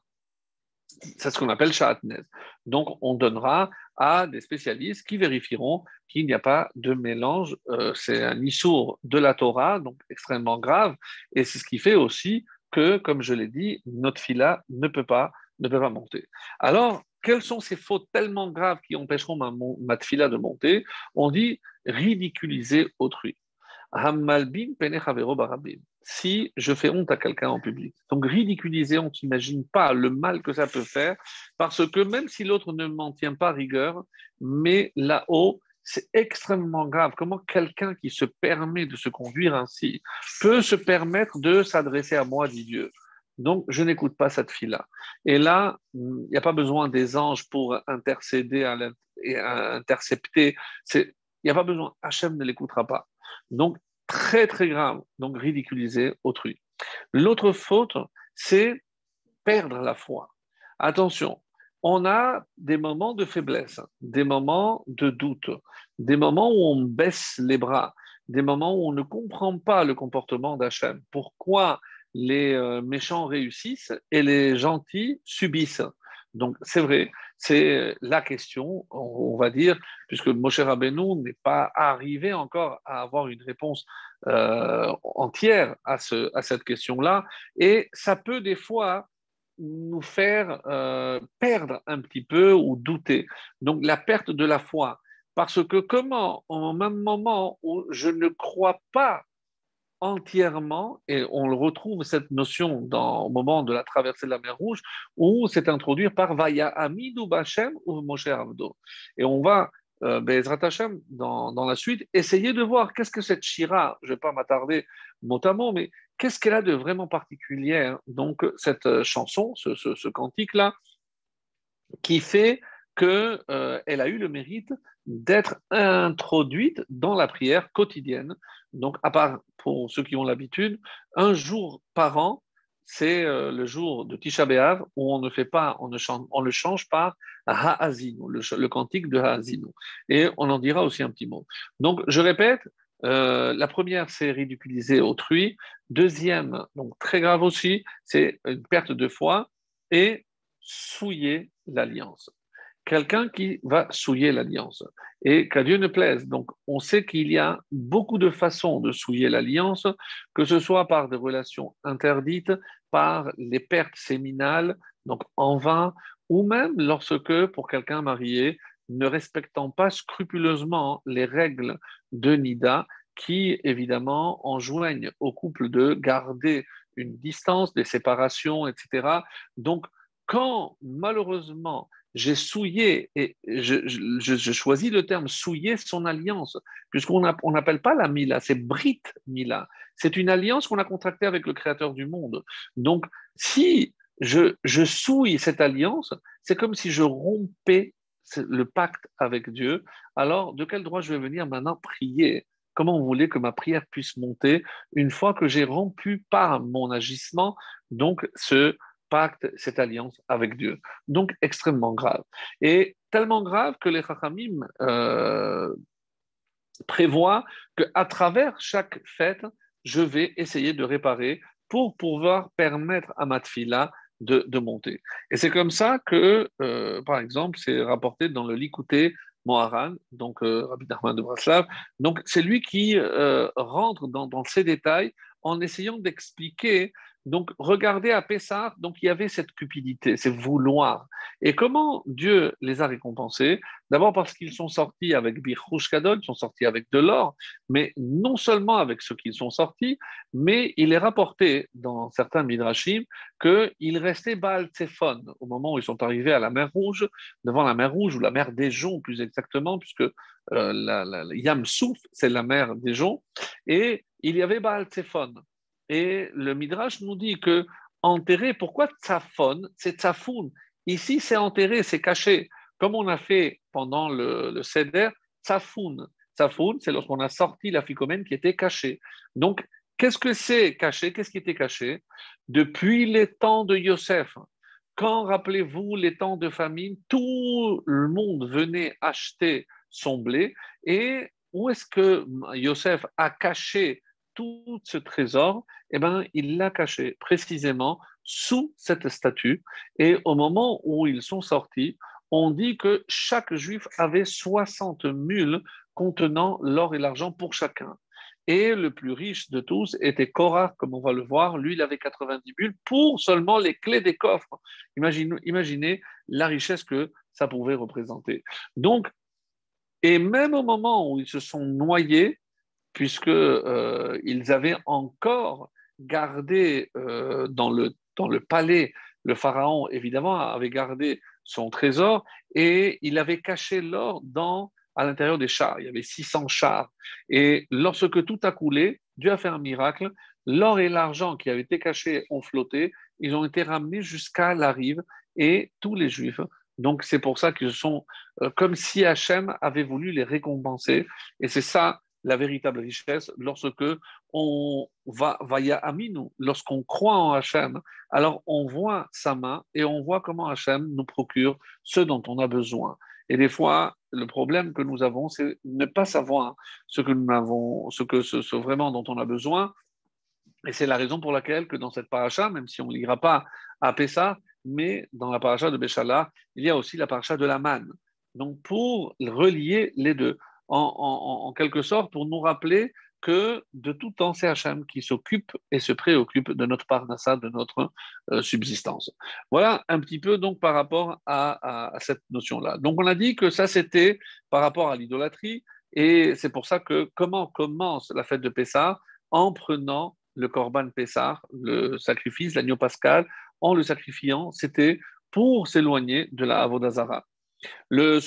C'est ce qu'on appelle sha'atnez. Donc, on donnera à des spécialistes qui vérifieront qu'il n'y a pas de mélange. C'est un issour de la Torah, donc extrêmement grave. Et c'est ce qui fait aussi que, comme je l'ai dit, notre fila ne peut pas monter. Alors, quelles sont ces fautes tellement graves qui empêcheront ma tfila de monter? On dit ridiculiser autrui. Hammalbin pene chavero barabim. Si je fais honte à quelqu'un en public. Donc ridiculiser, on ne s'imagine pas le mal que ça peut faire, parce que même si l'autre ne m'en tient pas rigueur, mais là-haut, c'est extrêmement grave. Comment quelqu'un qui se permet de se conduire ainsi peut se permettre de s'adresser à moi, dit Dieu. Donc, je n'écoute pas cette fille-là. Et là, il n'y a pas besoin des anges pour intercéder et intercepter. Il n'y a pas besoin. Hachem ne l'écoutera pas. Donc, très, très grave. Donc, ridiculiser autrui. L'autre faute, c'est perdre la foi. Attention, on a des moments de faiblesse, des moments de doute, des moments où on baisse les bras, des moments où on ne comprend pas le comportement d'Hachem. Pourquoi les méchants réussissent et les gentils subissent? Donc, c'est vrai, c'est la question, on va dire, puisque Moshe Rabbeinu n'est pas arrivé encore à avoir une réponse entière à cette question-là. Et ça peut des fois nous faire perdre un petit peu ou douter. Donc, la perte de la foi. Parce que comment, au même moment où je ne crois pas entièrement, et on le retrouve cette notion au moment de la traversée de la mer Rouge, où c'est introduit par Vaya Amidou Bachem ou Moshe Avdo. Et on va, Bezrat Hashem, dans la suite, essayer de voir qu'est-ce que cette Shira, je ne vais pas m'attarder mot à mot, mais qu'est-ce qu'elle a de vraiment particulier, hein, donc cette chanson, ce cantique-là, qui fait qu'elle a eu le mérite d'être introduite dans la prière quotidienne. Donc, à part pour ceux qui ont l'habitude, un jour par an, c'est le jour de Tisha B'Av où on ne fait pas, on le change par Ha'azinu, le cantique de Ha'azinu. Et on en dira aussi un petit mot. Donc, je répète, la première, c'est ridiculiser autrui. Deuxième, donc très grave aussi, c'est une perte de foi et souiller l'alliance. Quelqu'un qui va souiller l'alliance. Et qu'à Dieu ne plaise. Donc, on sait qu'il y a beaucoup de façons de souiller l'alliance, que ce soit par des relations interdites, par les pertes séminales, donc en vain, ou même lorsque, pour quelqu'un marié, ne respectant pas scrupuleusement les règles de Nida, qui évidemment enjoignent au couple de garder une distance, des séparations, etc. Donc, quand malheureusement j'ai souillé, et je choisis le terme souiller son alliance, puisqu'on n'appelle pas la Mila, c'est Brit Mila. C'est une alliance qu'on a contractée avec le Créateur du monde. Donc, si je souille cette alliance, c'est comme si je rompais le pacte avec Dieu. Alors, de quel droit je vais venir maintenant prier? Comment vous voulez que ma prière puisse monter une fois que j'ai rompu par mon agissement, donc ce pacte, cette alliance avec Dieu. Donc, extrêmement grave. Et tellement grave que les Chachamim prévoient qu'à travers chaque fête, je vais essayer de réparer pour pouvoir permettre à ma tfila de monter. Et c'est comme ça que, par exemple, c'est rapporté dans le Likouté Moharan, donc Rabbi Nachman de Braslav. Donc, c'est lui qui rentre dans ces détails en essayant d'expliquer Donc, regardez à Pessah, donc il y avait cette cupidité, c'est vouloir. Et comment Dieu les a récompensés? D'abord parce qu'ils sont sortis avec Birchush Kadol, ils sont sortis avec de l'or, mais non seulement avec ce qu'ils sont sortis, mais il est rapporté dans certains midrashim qu'il restait Baal Tsephon au moment où ils sont arrivés à la mer Rouge, devant la mer Rouge, ou la mer des Joncs plus exactement, puisque Yam Souf, c'est la mer des Joncs, et il y avait Baal Tsephon. Et le Midrash nous dit que enterré, pourquoi Tsafon? C'est Tsafoun. Ici, c'est enterré, c'est caché. Comme on a fait pendant le Seder, Tsafoun. Tsafoun, c'est lorsqu'on a sorti la ficomène qui était cachée. Donc, qu'est-ce que c'est caché? Qu'est-ce qui était caché? Depuis les temps de Yosef, quand, rappelez-vous, les temps de famine, tout le monde venait acheter son blé. Et où est-ce que Yosef a caché tout ce trésor? Eh bien, il l'a caché précisément sous cette statue. Et au moment où ils sont sortis, on dit que chaque juif avait 60 mules contenant l'or et l'argent pour chacun. Et le plus riche de tous était Korah, comme on va le voir. Lui, il avait 90 mules pour seulement les clés des coffres. Imaginez la richesse que ça pouvait représenter. Donc, et même au moment où ils se sont noyés, puisque ils avaient encore gardé dans le palais, le pharaon évidemment avait gardé son trésor et il avait caché l'or à l'intérieur des chars. Il y avait 600 chars. Et lorsque tout a coulé, Dieu a fait un miracle. L'or et l'argent qui avaient été cachés ont flotté. Ils ont été ramenés jusqu'à la rive et tous les Juifs. Donc c'est pour ça qu'ils sont comme si Hachem avait voulu les récompenser. Et c'est ça la véritable richesse lorsque on va via Aminu, lorsqu'on croit en Hachem, alors on voit sa main et on voit comment Hachem nous procure ce dont on a besoin. Et des fois, le problème que nous avons, c'est ne pas savoir ce que nous avons, ce vraiment dont on a besoin. Et c'est la raison pour laquelle que dans cette paracha, même si on ne lira pas à Pessah, mais dans la paracha de Béchala, il y a aussi la paracha de la manne. Donc pour relier les deux, en quelque sorte, pour nous rappeler que de tout temps, c'est Hachem qui s'occupe et se préoccupe de notre parnassa, de notre subsistance. Voilà un petit peu donc par rapport à cette notion-là. Donc on a dit que ça, c'était par rapport à l'idolâtrie, et c'est pour ça que comment commence la fête de Pessah? En prenant le Corban Pessah, le sacrifice, l'agneau pascal, en le sacrifiant, c'était pour s'éloigner de la Avodazara. Le,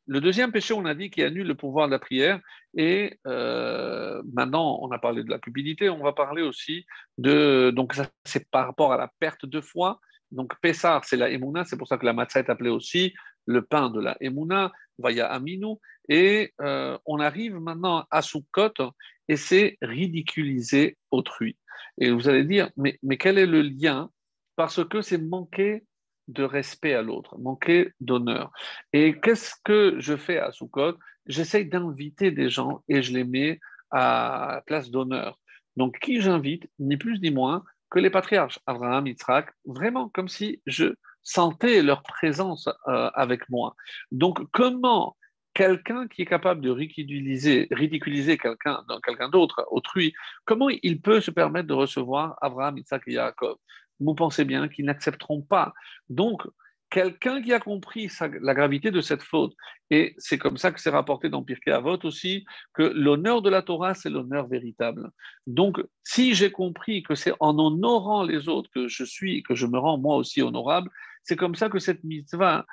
le deuxième péché, on a dit qu'il annule le pouvoir de la prière. Et maintenant, on a parlé de la cupidité, on va parler aussi de. Donc, ça, c'est par rapport à la perte de foi. Donc, Pessah, c'est la Emouna, c'est pour ça que la matzah est appelée aussi le pain de la Emouna, Vaya Aminu. Et on arrive maintenant à Sukkot, et c'est ridiculiser autrui. Et vous allez dire, mais quel est le lien? Parce que c'est manquer de respect à l'autre, manquer d'honneur. Et qu'est-ce que je fais à Sukkot? J'essaye d'inviter des gens et je les mets à place d'honneur. Donc, qui j'invite? Ni plus ni moins que les patriarches, Abraham, Yitzhak, vraiment comme si je sentais leur présence avec moi. Donc, comment quelqu'un qui est capable de ridiculiser quelqu'un d'autre, autrui, comment il peut se permettre de recevoir Abraham, Yitzhak et Yaakov? Vous pensez bien qu'ils n'accepteront pas. Donc, quelqu'un qui a compris la gravité de cette faute, et c'est comme ça que c'est rapporté dans Pirkei Avot aussi, que l'honneur de la Torah, c'est l'honneur véritable. Donc, si j'ai compris que c'est en honorant les autres que je me rends moi aussi honorable, c'est comme ça que cette mitzvah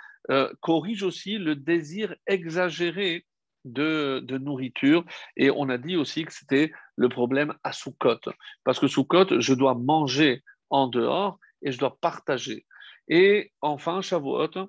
corrige aussi le désir exagéré de nourriture. Et on a dit aussi que c'était le problème à Sukkot. Parce que Sukkot, je dois manger en dehors et je dois partager. Et enfin, Shavuot,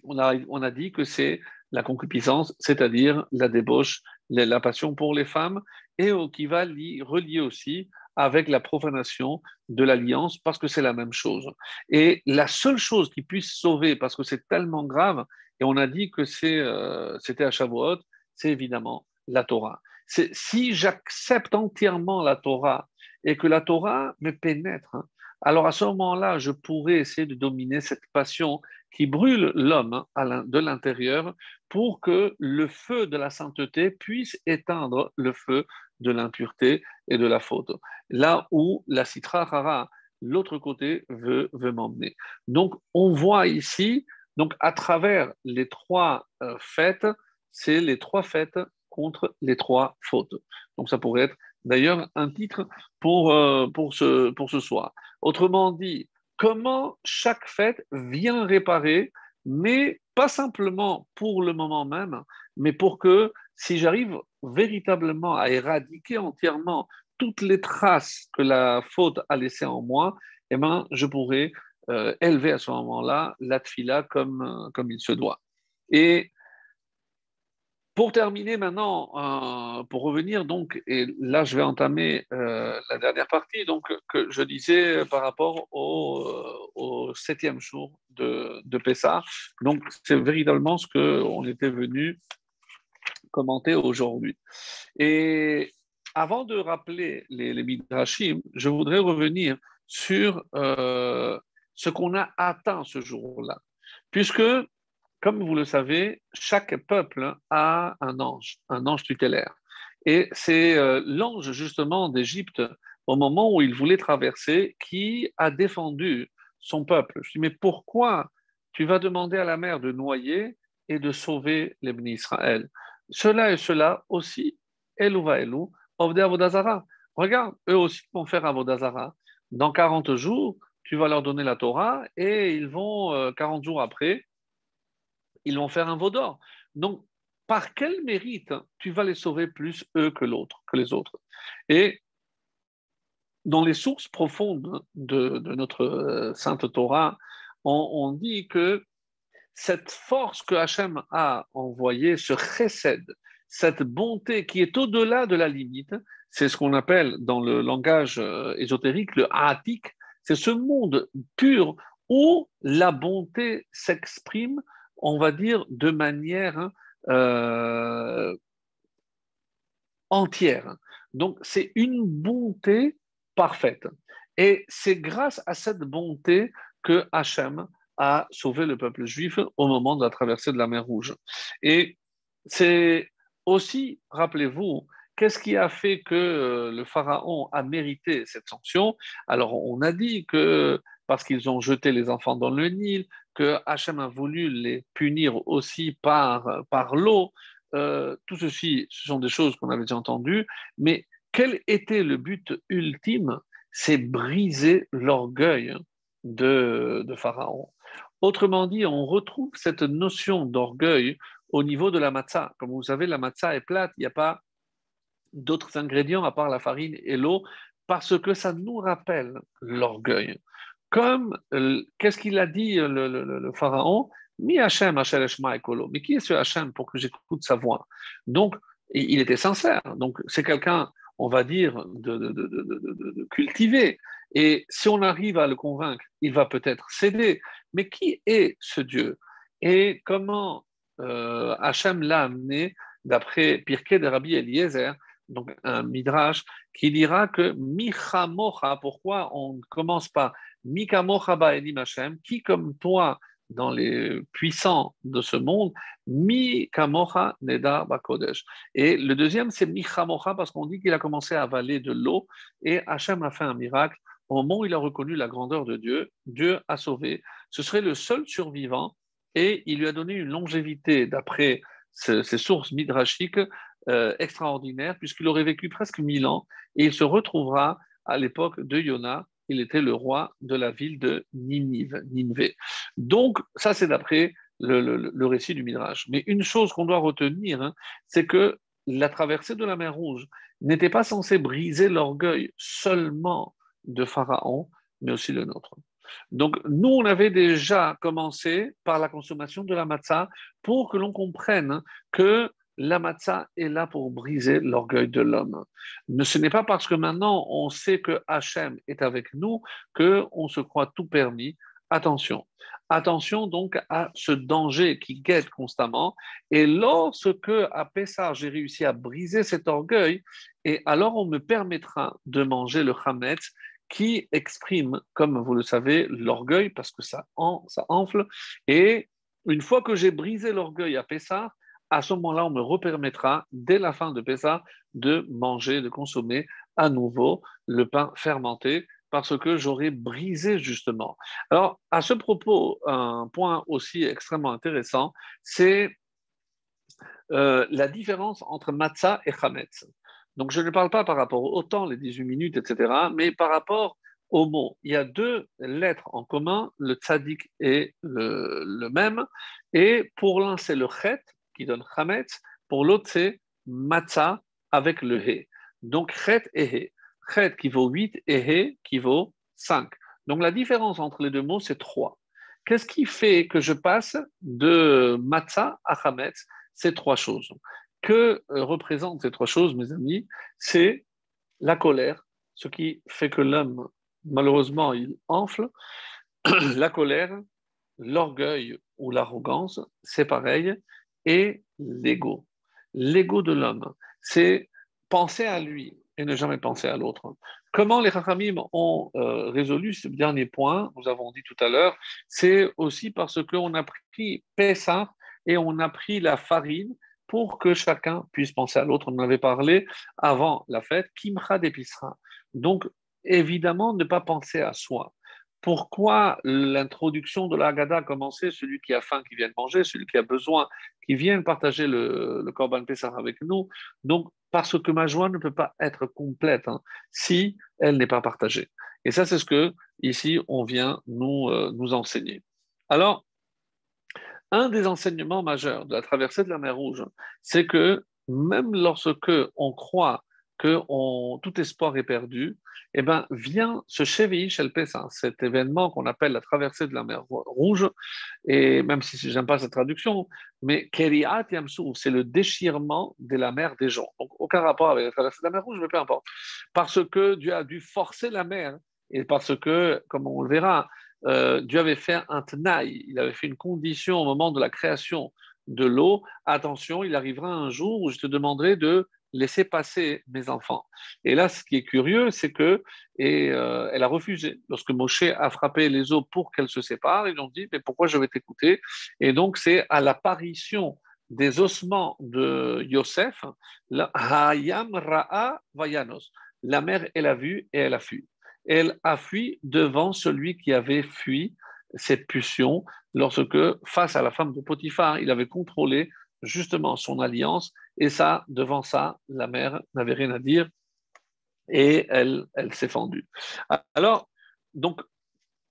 on a dit que c'est la concupiscence, c'est-à-dire la débauche, la passion pour les femmes, et qui va relier aussi avec la profanation de l'alliance, parce que c'est la même chose. Et la seule chose qui puisse sauver, parce que c'est tellement grave, et on a dit que c'était à Shavuot, c'est évidemment la Torah. Si j'accepte entièrement la Torah et que la Torah me pénètre, alors à ce moment-là, je pourrais essayer de dominer cette passion qui brûle l'homme de l'intérieur pour que le feu de la sainteté puisse éteindre le feu de l'impureté et de la faute. Là où la citra hara, l'autre côté veut m'emmener. Donc, on voit ici, donc à travers les trois fêtes, c'est les trois fêtes contre les trois fautes. Donc, ça pourrait être d'ailleurs un titre pour ce soir. Autrement dit, comment chaque fête vient réparer, mais pas simplement pour le moment même, mais pour que si j'arrive véritablement à éradiquer entièrement toutes les traces que la faute a laissées en moi, eh ben, je pourrais élever à ce moment-là la tfila comme il se doit. Et pour terminer maintenant, pour revenir donc, et là je vais entamer la dernière partie, donc que je disais par rapport au septième jour de Pessah. Donc c'est véritablement ce qu'on était venu commenter aujourd'hui. Et avant de rappeler les Midrashim, je voudrais revenir sur ce qu'on a atteint ce jour-là. Puisque, comme vous le savez, chaque peuple a un ange tutélaire. Et c'est l'ange justement d'Égypte, au moment où il voulait traverser, qui a défendu son peuple. Je dis, mais pourquoi tu vas demander à la mer de noyer et de sauver les bénis Israël? Cela et cela aussi, Elou va Elou, Ovde Avodazara. Regarde, eux aussi vont faire Avodazara. Dans 40 jours, tu vas leur donner la Torah et ils vont, 40 jours après, ils vont faire un veau d'or. Donc, par quel mérite tu vas les sauver plus eux que les autres? Et dans les sources profondes de notre sainte Torah, on dit que cette force que Hachem a envoyée, ce chesed, cette bonté qui est au-delà de la limite, c'est ce qu'on appelle dans le langage ésotérique le haatik, c'est ce monde pur où la bonté s'exprime, on va dire, de manière euh, entière. Donc, c'est une bonté parfaite. Et c'est grâce à cette bonté que Hachem a sauvé le peuple juif au moment de la traversée de la mer Rouge. Et c'est aussi, rappelez-vous, qu'est-ce qui a fait que le Pharaon a mérité cette sanction? Alors, on a dit que parce qu'ils ont jeté les enfants dans le Nil, que Hachem a voulu les punir aussi par l'eau, tout ceci, ce sont des choses qu'on avait déjà entendues, mais quel était le but ultime? C'est briser l'orgueil de Pharaon. Autrement dit, on retrouve cette notion d'orgueil au niveau de la matzah. Comme vous savez, la matzah est plate, il n'y a pas d'autres ingrédients à part la farine et l'eau, parce que ça nous rappelle l'orgueil. Comme, qu'est-ce qu'il a dit le pharaon? Mi Hachem, Hachem Eshma Ekolo. Mais qui est ce Hachem pour que j'écoute sa voix? Donc, il était sincère. Donc, c'est quelqu'un, on va dire, de cultivé. Et si on arrive à le convaincre, il va peut-être céder. Mais qui est ce Dieu? Et comment Hachem l'a amené, d'après Pirkei de Rabbi Eliezer, donc un midrash, qui dira que Michamocha, pourquoi on ne commence pas Mikamocha Ba'elim Hashem, qui comme toi dans les puissants de ce monde, Mikamocha Neda Bakodesh. Et le deuxième, c'est Michamocha, parce qu'on dit qu'il a commencé à avaler de l'eau, et Hachem a fait un miracle. Au moment où il a reconnu la grandeur de Dieu, Dieu a sauvé. Ce serait le seul survivant, et il lui a donné une longévité, d'après ces sources midrashiques, extraordinaire, puisqu'il aurait vécu presque 1000 ans, et il se retrouvera à l'époque de Yona. Il était le roi de la ville de Ninive. Donc, ça, c'est d'après le récit du Midrash. Mais une chose qu'on doit retenir, hein, c'est que la traversée de la mer Rouge n'était pas censée briser l'orgueil seulement de Pharaon, mais aussi le nôtre. Donc, nous, on avait déjà commencé par la consommation de la matzah pour que l'on comprenne que la matzah est là pour briser l'orgueil de l'homme. Ce n'est pas parce que maintenant on sait que Hachem est avec nous qu'on se croit tout permis. Attention. Attention donc à ce danger qui guette constamment. Et lorsque à Pessah, j'ai réussi à briser cet orgueil, et alors on me permettra de manger le chametz qui exprime, comme vous le savez, l'orgueil parce que ça enfle. Et une fois que j'ai brisé l'orgueil à Pessah, à ce moment-là, on me repermettra, dès la fin de Pessah, de manger, de consommer à nouveau le pain fermenté, parce que j'aurais brisé justement. Alors, à ce propos, un point aussi extrêmement intéressant, c'est la différence entre matzah et chametz. Donc, je ne parle pas par rapport au temps, les 18 minutes, etc., mais par rapport au mot. Il y a deux lettres en commun, le tzadik est le même, et pour l'un, c'est le chet qui donne chametz, pour l'autre, c'est matzah avec le he. Donc, chet et he. Chet qui vaut 8 et he qui vaut 5. Donc, la différence entre les deux mots, c'est 3. Qu'est-ce qui fait que je passe de matzah à chametz? Ces trois choses. Que représentent ces trois choses, mes amis? C'est la colère, ce qui fait que l'homme, malheureusement, il enfle. La colère, l'orgueil ou l'arrogance, c'est pareil. Et l'ego. L'ego de l'homme, c'est penser à lui et ne jamais penser à l'autre. Comment les Chachamim ont résolu ce dernier point, nous avons dit tout à l'heure, c'est aussi parce qu'on a pris Pessah et on a pris la farine pour que chacun puisse penser à l'autre. On en avait parlé avant la fête, Kimcha d'épicerie. Donc, évidemment, ne pas penser à soi. Pourquoi l'introduction de la Haggadah a commencé? Celui qui a faim, qui vienne manger, celui qui a besoin, qui vienne partager le Korban Pessah avec nous. Donc, parce que ma joie ne peut pas être complète si elle n'est pas partagée. Et ça, c'est ce que ici on vient nous enseigner. Alors, un des enseignements majeurs de la traversée de la mer Rouge, c'est que même lorsque on croit que tout espoir est perdu, eh ben, vient ce Shevi Shel Pessah, cet événement qu'on appelle la traversée de la mer Rouge, et même si j'aime pas cette traduction, mais Keriat Yamsou, c'est le déchirement de la mer des gens. Donc, aucun rapport avec la traversée de la mer Rouge, mais peu importe. Parce que Dieu a dû forcer la mer, et parce que, comme on le verra, Dieu avait fait un tenaï, il avait fait une condition au moment de la création de l'eau. Attention, il arrivera un jour où je te demanderai de laisser passer mes enfants. Et là, ce qui est curieux, c'est que elle a refusé. Lorsque Moshe a frappé les eaux pour qu'elles se séparent, ils ont dit, mais pourquoi je vais t'écouter? Et donc, c'est à l'apparition des ossements de Yosef, la Hayam Ra'a Vayanos. La mer, elle a vu et elle a fui. Elle a fui devant celui qui avait fui cette pulsion lorsque, face à la femme de Potiphar, il avait contrôlé justement son alliance, et ça, devant ça, la mère n'avait rien à dire, et elle s'est fendue. Alors, donc,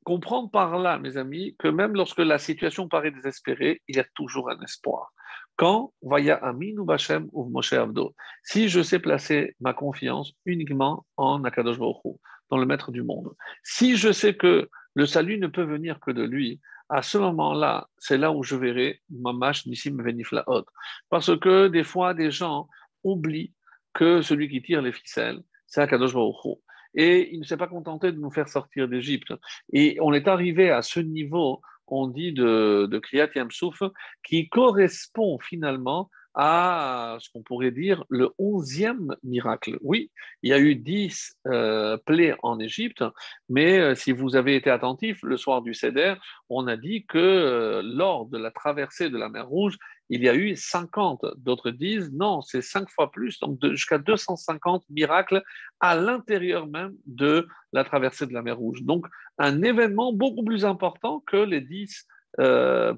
comprendre par là, mes amis, que même lorsque la situation paraît désespérée, il y a toujours un espoir. Quand Vaya Amin ou Bachem ou Moshe Avdo, si je sais placer ma confiance uniquement en Akadosh Baruch Hu, dans le maître du monde, si je sais que le salut ne peut venir que de lui, à ce moment-là, c'est là où je verrai Mamash Nissim Veniflaot. Parce que des fois, des gens oublient que celui qui tire les ficelles, c'est Akadosh Baruch Hu. Et il ne s'est pas contenté de nous faire sortir d'Égypte. Et on est arrivé à ce niveau, on dit, de Kriyat Yamsouf, qui correspond finalement à ce qu'on pourrait dire le 11e miracle. Oui, il y a eu 10 plaies en Égypte, mais si vous avez été attentif, le soir du Seder, on a dit que lors de la traversée de la mer Rouge, il y a eu 50. D'autres disent non, c'est 5 fois plus, donc jusqu'à 250 miracles à l'intérieur même de la traversée de la mer Rouge. Donc, un événement beaucoup plus important que les 10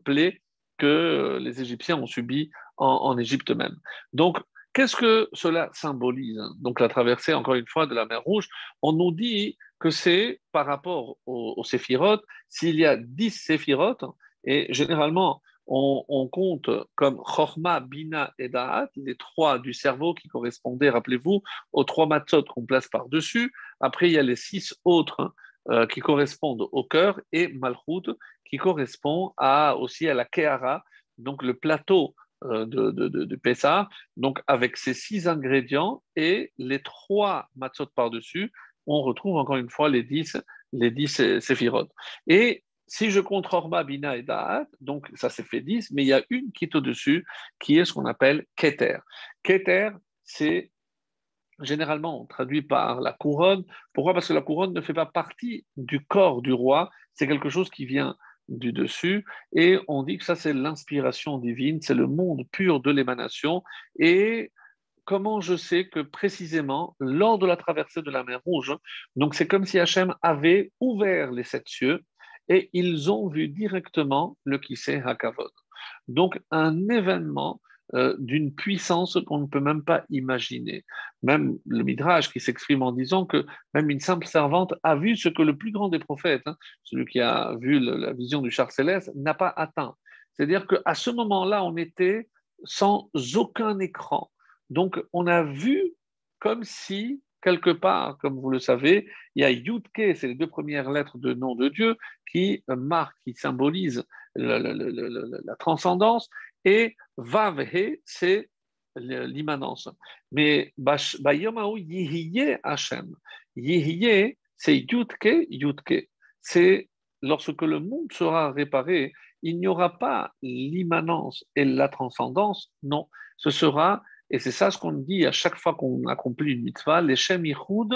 plaies que les Égyptiens ont subies en Égypte même. Donc, qu'est-ce que cela symbolise? Donc, la traversée, encore une fois, de la mer Rouge, on nous dit que c'est par rapport aux séphirotes, s'il y a 10 séphirotes, et généralement, on compte comme Chorma, Bina et Da'at, les trois du cerveau qui correspondaient, rappelez-vous, aux trois matzot qu'on place par-dessus. Après, il y a les 6 autres qui correspondent au cœur, et Malchut qui correspond aussi à la Kehara, donc le plateau de Pessah, donc avec ces 6 ingrédients et les 3 matzot par-dessus, on retrouve encore une fois les 10 séphirotes. Et si je compte Horma, Bina et Da'at, donc ça s'est fait 10, mais il y a une qui est au-dessus, qui est ce qu'on appelle Keter. Keter, c'est généralement on traduit par la couronne. Pourquoi? Parce que la couronne ne fait pas partie du corps du roi, c'est quelque chose qui vient du dessus, et on dit que ça c'est l'inspiration divine, c'est le monde pur de l'émanation, et comment je sais que précisément lors de la traversée de la mer Rouge, donc c'est comme si Hachem avait ouvert les sept cieux et ils ont vu directement le Kisei Hakavod. Donc un événement d'une puissance qu'on ne peut même pas imaginer. Même le Midrash qui s'exprime en disant que même une simple servante a vu ce que le plus grand des prophètes, celui qui a vu la vision du char céleste, n'a pas atteint. C'est-à-dire qu'à ce moment-là, on était sans aucun écran. Donc, on a vu comme si, quelque part, comme vous le savez, il y a Yudke, c'est les deux premières lettres de nom de Dieu, qui marquent, qui symbolisent la transcendance, et Vav-He, c'est l'immanence. Mais Bayomahu Yihiye Hashem. Yihiye, c'est Yudke, Yudke. C'est lorsque le monde sera réparé, il n'y aura pas l'immanence et la transcendance, non. Ce sera, et c'est ça ce qu'on dit à chaque fois qu'on accomplit une mitzvah, les Shem Yichud,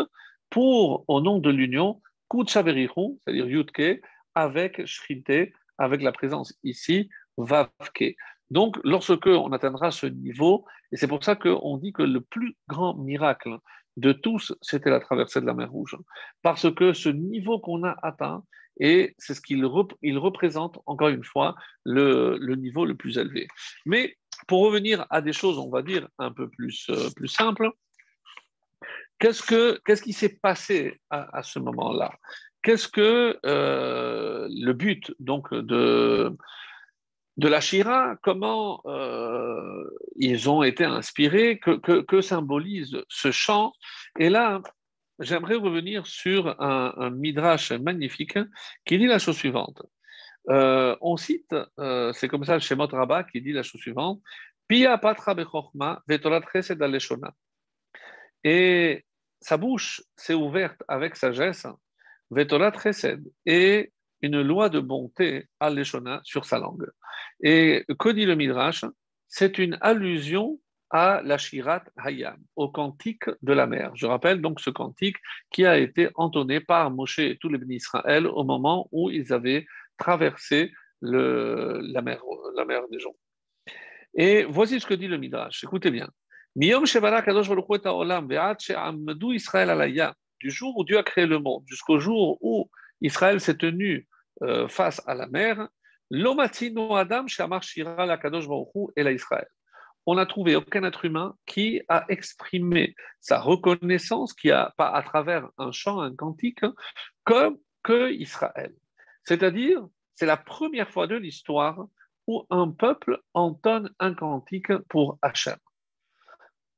pour, au nom de l'union, Kutsa Berichu, c'est-à-dire Yudke, avec Shrinte, avec la présence ici, Vavke. Donc, lorsque on atteindra ce niveau, et c'est pour ça qu'on dit que le plus grand miracle de tous, c'était la traversée de la mer Rouge. Parce que ce niveau qu'on a atteint, et c'est ce qu'il représente, encore une fois, le niveau le plus élevé. Mais pour revenir à des choses, on va dire, un peu plus simples, qu'est-ce qui s'est passé à ce moment-là? Qu'est-ce que le but donc de la Shira, comment ils ont été inspirés, que symbolise ce chant? Et là, j'aimerais revenir sur un midrash magnifique qui dit la chose suivante. On cite, c'est comme ça le Shemot Rabbah qui dit la chose suivante, Pia patra bechokma vetorat chesed aleshona. Et sa bouche s'est ouverte avec sagesse, vetorat chesed, et une loi de bonté aleshona sur sa langue. Et que dit le Midrash? C'est une allusion à la Shirat Hayam, au cantique de la mer. Je rappelle donc ce cantique qui a été entonné par Moshe et tous les bénis Israël au moment où ils avaient traversé la mer des gens. Et voici ce que dit le Midrash. Écoutez bien. Miyom Shevara Kadosh Baruch Hu et Haolam ve'ad she'amdu Israël alayam. Du jour où Dieu a créé le monde jusqu'au jour où Israël s'est tenu face à la mer, lo matzinu Adam she'amar shira la Kadosh Baruch Hu et la Israël. On n'a trouvé aucun être humain qui a exprimé sa reconnaissance, qui a, pas à travers un chant, un cantique, comme que Israël. C'est-à-dire, c'est la première fois de l'histoire où un peuple entonne un cantique pour Hachem,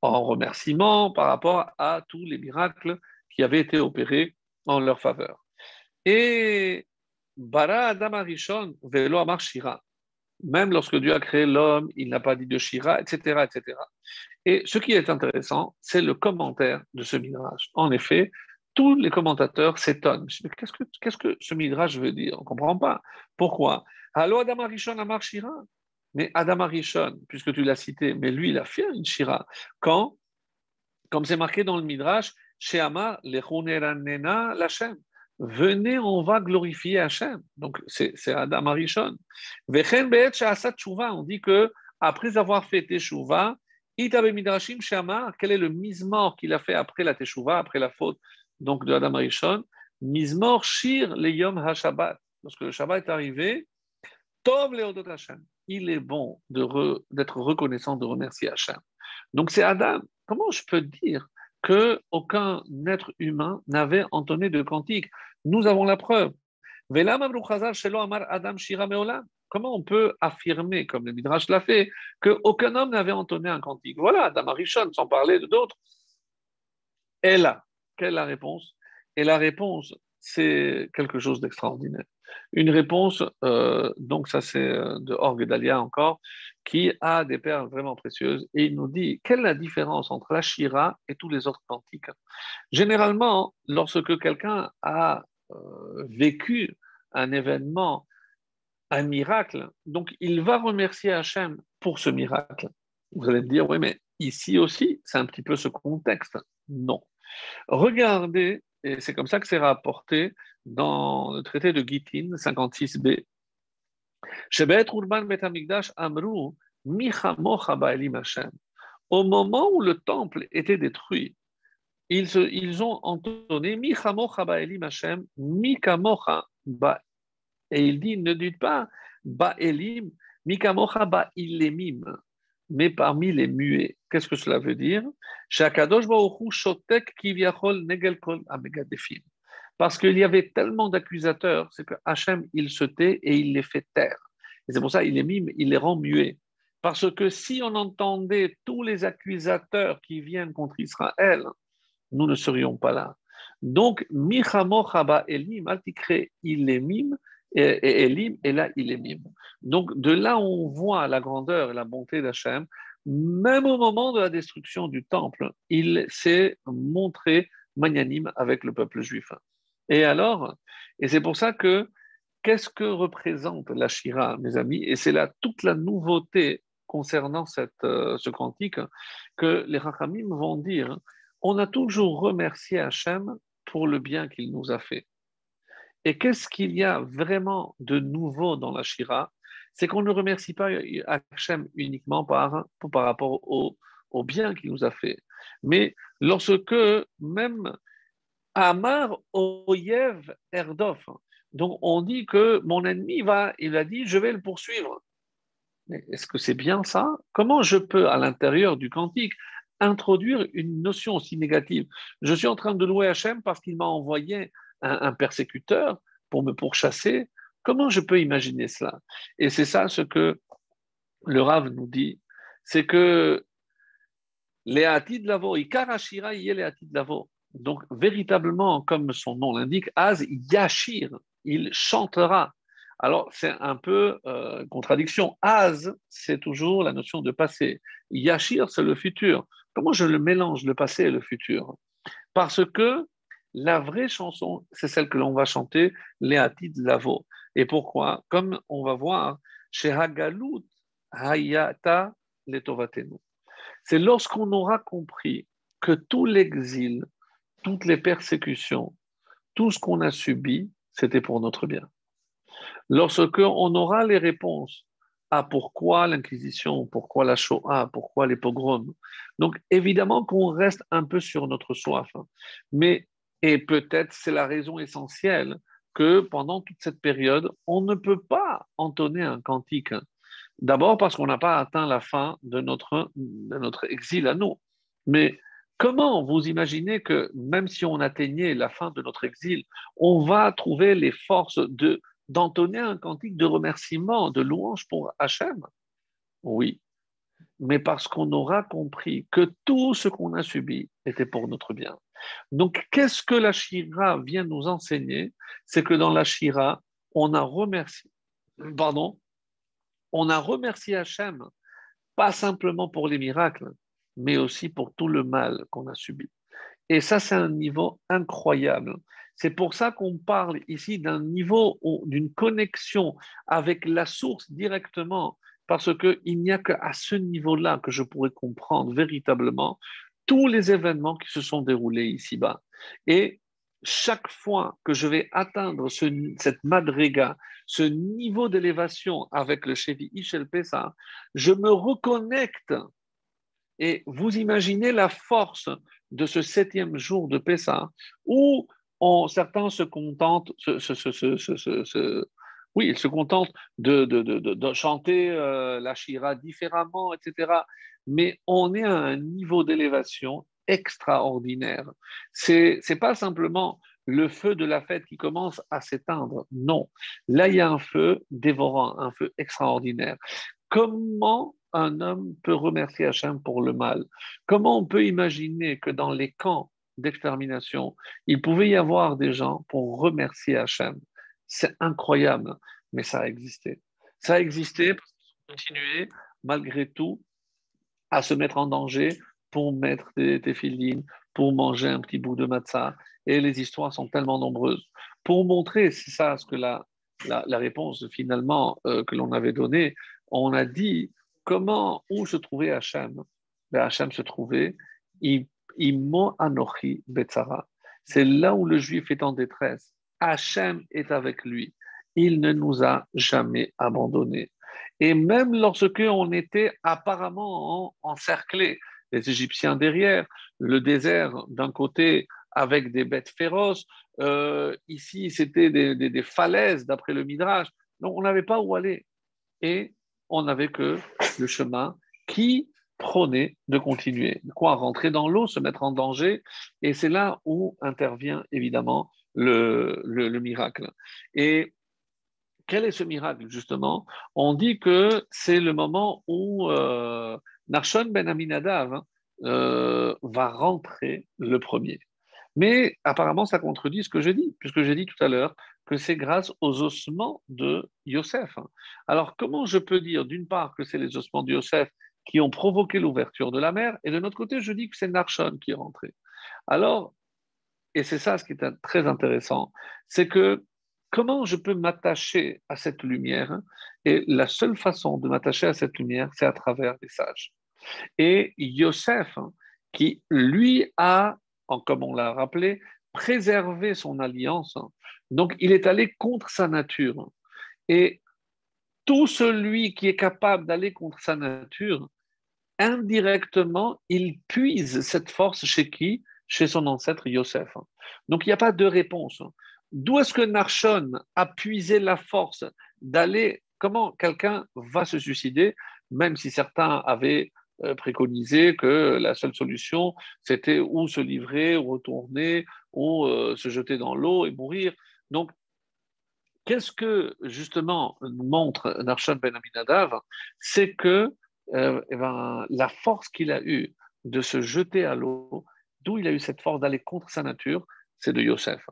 en remerciement par rapport à tous les miracles qui avaient été opérés en leur faveur. Et Bara Adam Arishon velo amar Shira. Même lorsque Dieu a créé l'homme, il n'a pas dit de Shira, etc., etc. Et ce qui est intéressant, c'est le commentaire de ce midrash. En effet, tous les commentateurs s'étonnent. Mais qu'est-ce que ce midrash veut dire? On ne comprend pas. Pourquoi? Allo Adam Arishon amar Shira. Mais Adam Arishon, puisque tu l'as cité, mais lui, il a fait une Shira. Quand? Comme c'est marqué dans le midrash, chez Amar, lechuneranena l'Hachem. Venez, on va glorifier Hachem. Donc, c'est Adam Arishon. Vechen be'et she'asat tshuva. On dit que après avoir fait teshuva, itabe midrashim she'amar, quel est le mizmor qu'il a fait après la teshuva, après la faute donc de Adam Arishon? Mizmor shir le yom ha-shabbat. Lorsque le Shabbat est arrivé, tov leodot Hachem. Il est bon d'être reconnaissant, de remercier Hachem. Donc c'est Adam. Comment je peux dire qu'aucun être humain n'avait entonné de cantique? Nous avons la preuve. Comment on peut affirmer, comme le Midrash l'a fait, qu'aucun homme n'avait entonné un cantique? Voilà, Adam Arishon, sans parler de d'autres. Et là, quelle est la réponse? Et la réponse, c'est quelque chose d'extraordinaire. Une réponse, donc ça c'est de Orgue Dalia encore, qui a des perles vraiment précieuses, et il nous dit, quelle est la différence entre la Shira et tous les autres cantiques? Généralement, lorsque quelqu'un a vécu un événement, un miracle, donc il va remercier Hachem pour ce miracle. Vous allez me dire, oui, mais ici aussi, c'est un petit peu ce contexte. Non. Regardez, et c'est comme ça que c'est rapporté dans le traité de Gittin 56b. Shebet Urban Bet Hamikdash Amru Micha Mocha Ba'elim Hashem. Au moment où le temple était détruit, ils ont entonné Mi chamocha ba'elim Hashem, mi kamocha ba. Et il dit, ne dites pas ba'elim, mi kamocha ba'ilemim, mais parmi les muets. Qu'est-ce que cela veut dire? Shakadosh Baruch Hu shotek kivyachol negel kol amegadefim. Parce qu'il y avait tellement d'accusateurs, c'est que Hachem, il se tait et il les fait taire. Et c'est pour ça qu'il les mime, il les rend muets. Parce que si on entendait tous les accusateurs qui viennent contre Israël, nous ne serions pas là. Donc, Michamo Chaba Elim, Altikre, il les mime, et Elim, et là, il les mime. Donc, de là, on voit la grandeur et la bonté d'Hachem. Même au moment de la destruction du temple, il s'est montré magnanime avec le peuple juif. Et alors, et c'est pour ça que, qu'est-ce que représente la Shira, mes amis? Et c'est là toute la nouveauté concernant ce cantique que les Rachamim vont dire. On a toujours remercié Hachem pour le bien qu'il nous a fait. Et qu'est-ce qu'il y a vraiment de nouveau dans la Shira? C'est qu'on ne remercie pas Hachem uniquement par rapport au bien qu'il nous a fait. Mais lorsque même Amar Oyev Erdof, donc on dit que mon ennemi il a dit, je vais le poursuivre. Mais est-ce que c'est bien ça? Comment je peux, à l'intérieur du cantique, introduire une notion aussi négative? Je suis en train de louer Hachem parce qu'il m'a envoyé un persécuteur pour me pourchasser. Comment je peux imaginer cela? Et c'est ça ce que le Rav nous dit, c'est que les Hatid Lavo, Ikar Hashira yé Hatid Lavo. Donc, véritablement, comme son nom l'indique, Az Yashir, il chantera. Alors, c'est un peu contradiction. Az, c'est toujours la notion de passé. Yashir, c'est le futur. Comment je le mélange, le passé et le futur? Parce que la vraie chanson, c'est celle que l'on va chanter, Léati de Lavo. Et pourquoi? Comme on va voir, chez Hagalut Hayata Letovatenu. C'est lorsqu'on aura compris que tout l'exil, toutes les persécutions, tout ce qu'on a subi, c'était pour notre bien. Lorsque on aura les réponses à pourquoi l'Inquisition, pourquoi la Shoah, pourquoi les pogroms. Donc évidemment qu'on reste un peu sur notre soif, hein. Mais, et peut-être c'est la raison essentielle que pendant toute cette période, on ne peut pas entonner un cantique. D'abord parce qu'on n'a pas atteint la fin de notre exil à nous. Mais comment vous imaginez que même si on atteignait la fin de notre exil, on va trouver les forces d'entonner un cantique de remerciement, de louange pour Hachem? Oui, mais parce qu'on aura compris que tout ce qu'on a subi était pour notre bien. Donc, qu'est-ce que la Shira vient nous enseigner? C'est que dans la Shira, on a remercié, pardon, on a remercié Hachem, pas simplement pour les miracles, mais aussi pour tout le mal qu'on a subi. Et ça, c'est un niveau incroyable. C'est pour ça qu'on parle ici d'un niveau, d'une connexion avec la source directement, parce qu'il n'y a qu'à ce niveau-là que je pourrais comprendre véritablement tous les événements qui se sont déroulés ici-bas. Et chaque fois que je vais atteindre cette madriga, ce niveau d'élévation avec le Shevi Ishel Pessah, je me reconnecte. Et vous imaginez la force de ce septième jour de Pessah, où certains se contentent, oui, ils se contentent de chanter la Shira différemment, etc. Mais on est à un niveau d'élévation extraordinaire. C'est pas simplement le feu de la fête qui commence à s'éteindre. Non, là il y a un feu dévorant, un feu extraordinaire. Comment un homme peut remercier Hachem pour le mal? Comment on peut imaginer que dans les camps d'extermination, il pouvait y avoir des gens pour remercier Hachem? C'est incroyable, mais ça a existé. Ça a existé parce qu'ils ont continué, malgré tout, à se mettre en danger pour mettre des téfilines, pour manger un petit bout de matzah. Et les histoires sont tellement nombreuses. Pour montrer, c'est ça ce que la réponse finalement que l'on avait donnée, on a dit où se trouvait Hachem. Ben, Hachem se trouvait Imo Anochi Betzara. C'est là où le juif est en détresse. Hachem est avec lui. Il ne nous a jamais abandonnés. Et même lorsque on était apparemment encerclé, les Égyptiens derrière, le désert d'un côté avec des bêtes féroces. Ici, c'était des falaises, d'après le Midrash. Donc, on n'avait pas où aller. Et on n'avait que le chemin qui prônait de continuer. Quoi, rentrer dans l'eau, se mettre en danger. Et c'est là où intervient évidemment le miracle. Et quel est ce miracle, justement? On dit que c'est le moment où Nachshon ben Aminadav va rentrer le premier. Mais apparemment, ça contredit ce que je dis, puisque j'ai dit tout à l'heure que c'est grâce aux ossements de Yosef. Alors, comment je peux dire, d'une part, que c'est les ossements de Yosef qui ont provoqué l'ouverture de la mer, et de l'autre côté, je dis que c'est Nachshon qui est rentré. Alors, et c'est ça ce qui est très intéressant, c'est que comment je peux m'attacher à cette lumière? Et la seule façon de m'attacher à cette lumière, c'est à travers les sages. Et Yosef, qui lui a, comme on l'a rappelé, préservé son alliance, donc il est allé contre sa nature. Et tout celui qui est capable d'aller contre sa nature, indirectement, il puise cette force chez qui? Chez son ancêtre Yosef. Donc il n'y a pas de réponse. D'où est-ce que Narshon a puisé la force d'aller? Comment quelqu'un va se suicider, même si certains avaient préconisé que la seule solution, c'était ou se livrer, ou retourner, ou se jeter dans l'eau et mourir. Donc, qu'est-ce que justement montre Narshon Ben Aminadav? C'est que la force qu'il a eue de se jeter à l'eau, d'où il a eu cette force d'aller contre sa nature, c'est de Yosef.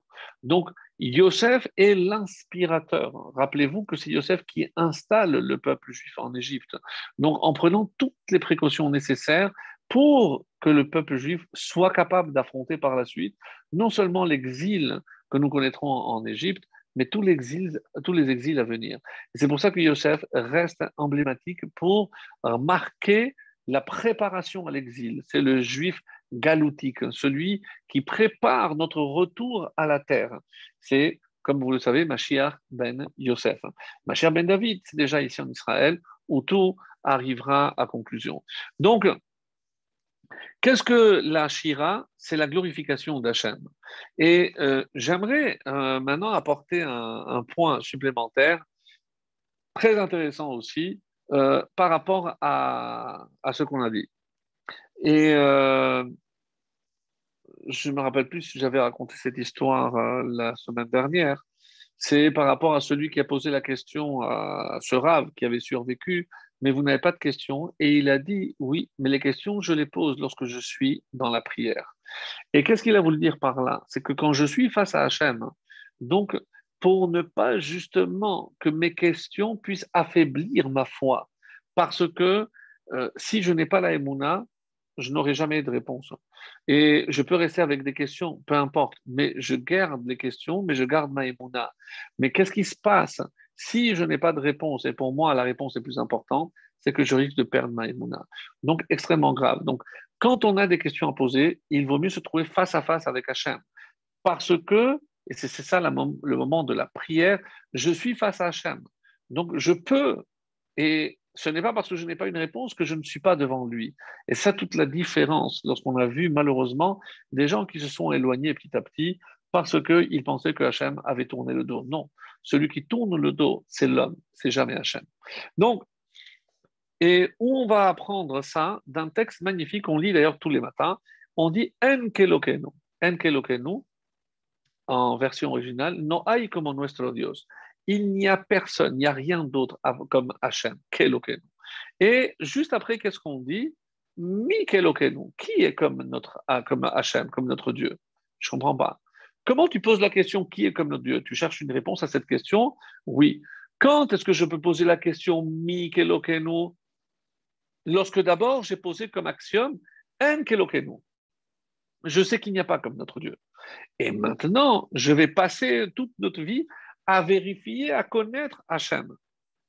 Donc, Yosef est l'inspirateur. Rappelez-vous que c'est Yosef qui installe le peuple juif en Égypte. Donc, en prenant toutes les précautions nécessaires pour que le peuple juif soit capable d'affronter par la suite non seulement l'exil que nous connaîtrons en Égypte, mais tous les exils à venir. Et c'est pour ça que Yosef reste emblématique pour marquer la préparation à l'exil. C'est le juif galoutique, celui qui prépare notre retour à la terre. C'est, comme vous le savez, Mashiach ben Yosef. Mashiach ben David, c'est déjà ici en Israël, où tout arrivera à conclusion. Donc, qu'est-ce que la Shira? C'est la glorification d'Hachem. Et j'aimerais maintenant apporter un point supplémentaire, très intéressant aussi, par rapport à ce qu'on a dit. Et je ne me rappelle plus si j'avais raconté cette histoire la semaine dernière. C'est par rapport à celui qui a posé la question à ce rave qui avait survécu, mais vous n'avez pas de questions. Et il a dit, oui, mais les questions, je les pose lorsque je suis dans la prière. Et qu'est-ce qu'il a voulu dire par là? C'est que quand je suis face à Hachem, donc pour ne pas justement que mes questions puissent affaiblir ma foi, parce que si je n'ai pas la Emouna, je n'aurai jamais de réponse. Et je peux rester avec des questions, peu importe, mais je garde les questions, mais je garde ma Emouna. Mais qu'est-ce qui se passe si je n'ai pas de réponse? Et pour moi, la réponse est plus importante, c'est que je risque de perdre ma Emouna. Donc, extrêmement grave. Donc, quand on a des questions à poser, il vaut mieux se trouver face à face avec Hachem. Parce que, et c'est ça le moment de la prière, je suis face à Hachem. Donc je peux, et ce n'est pas parce que je n'ai pas une réponse que je ne suis pas devant lui. Et ça, toute la différence, lorsqu'on a vu malheureusement des gens qui se sont éloignés petit à petit parce qu'ils pensaient que Hachem avait tourné le dos. Non, celui qui tourne le dos, c'est l'homme, c'est jamais Hachem. Donc, et où on va apprendre ça d'un texte magnifique, on lit d'ailleurs tous les matins, on dit En kelokenu. En kelokenu, en version originale, no hay como nuestro Dios. Il n'y a personne, il n'y a rien d'autre comme Hachem, kelokenu. Et juste après, qu'est-ce qu'on dit? Mi kelokenu. Qui est comme Hachem, comme notre Dieu? Je ne comprends pas. Comment tu poses la question qui est comme notre Dieu? Tu cherches une réponse à cette question? Oui. Quand est-ce que je peux poser la question mi kelokenu? Lorsque d'abord j'ai posé comme axiome En kelokenu. Je sais qu'il n'y a pas comme notre Dieu. Et maintenant, je vais passer toute notre vie à vérifier, à connaître Hachem.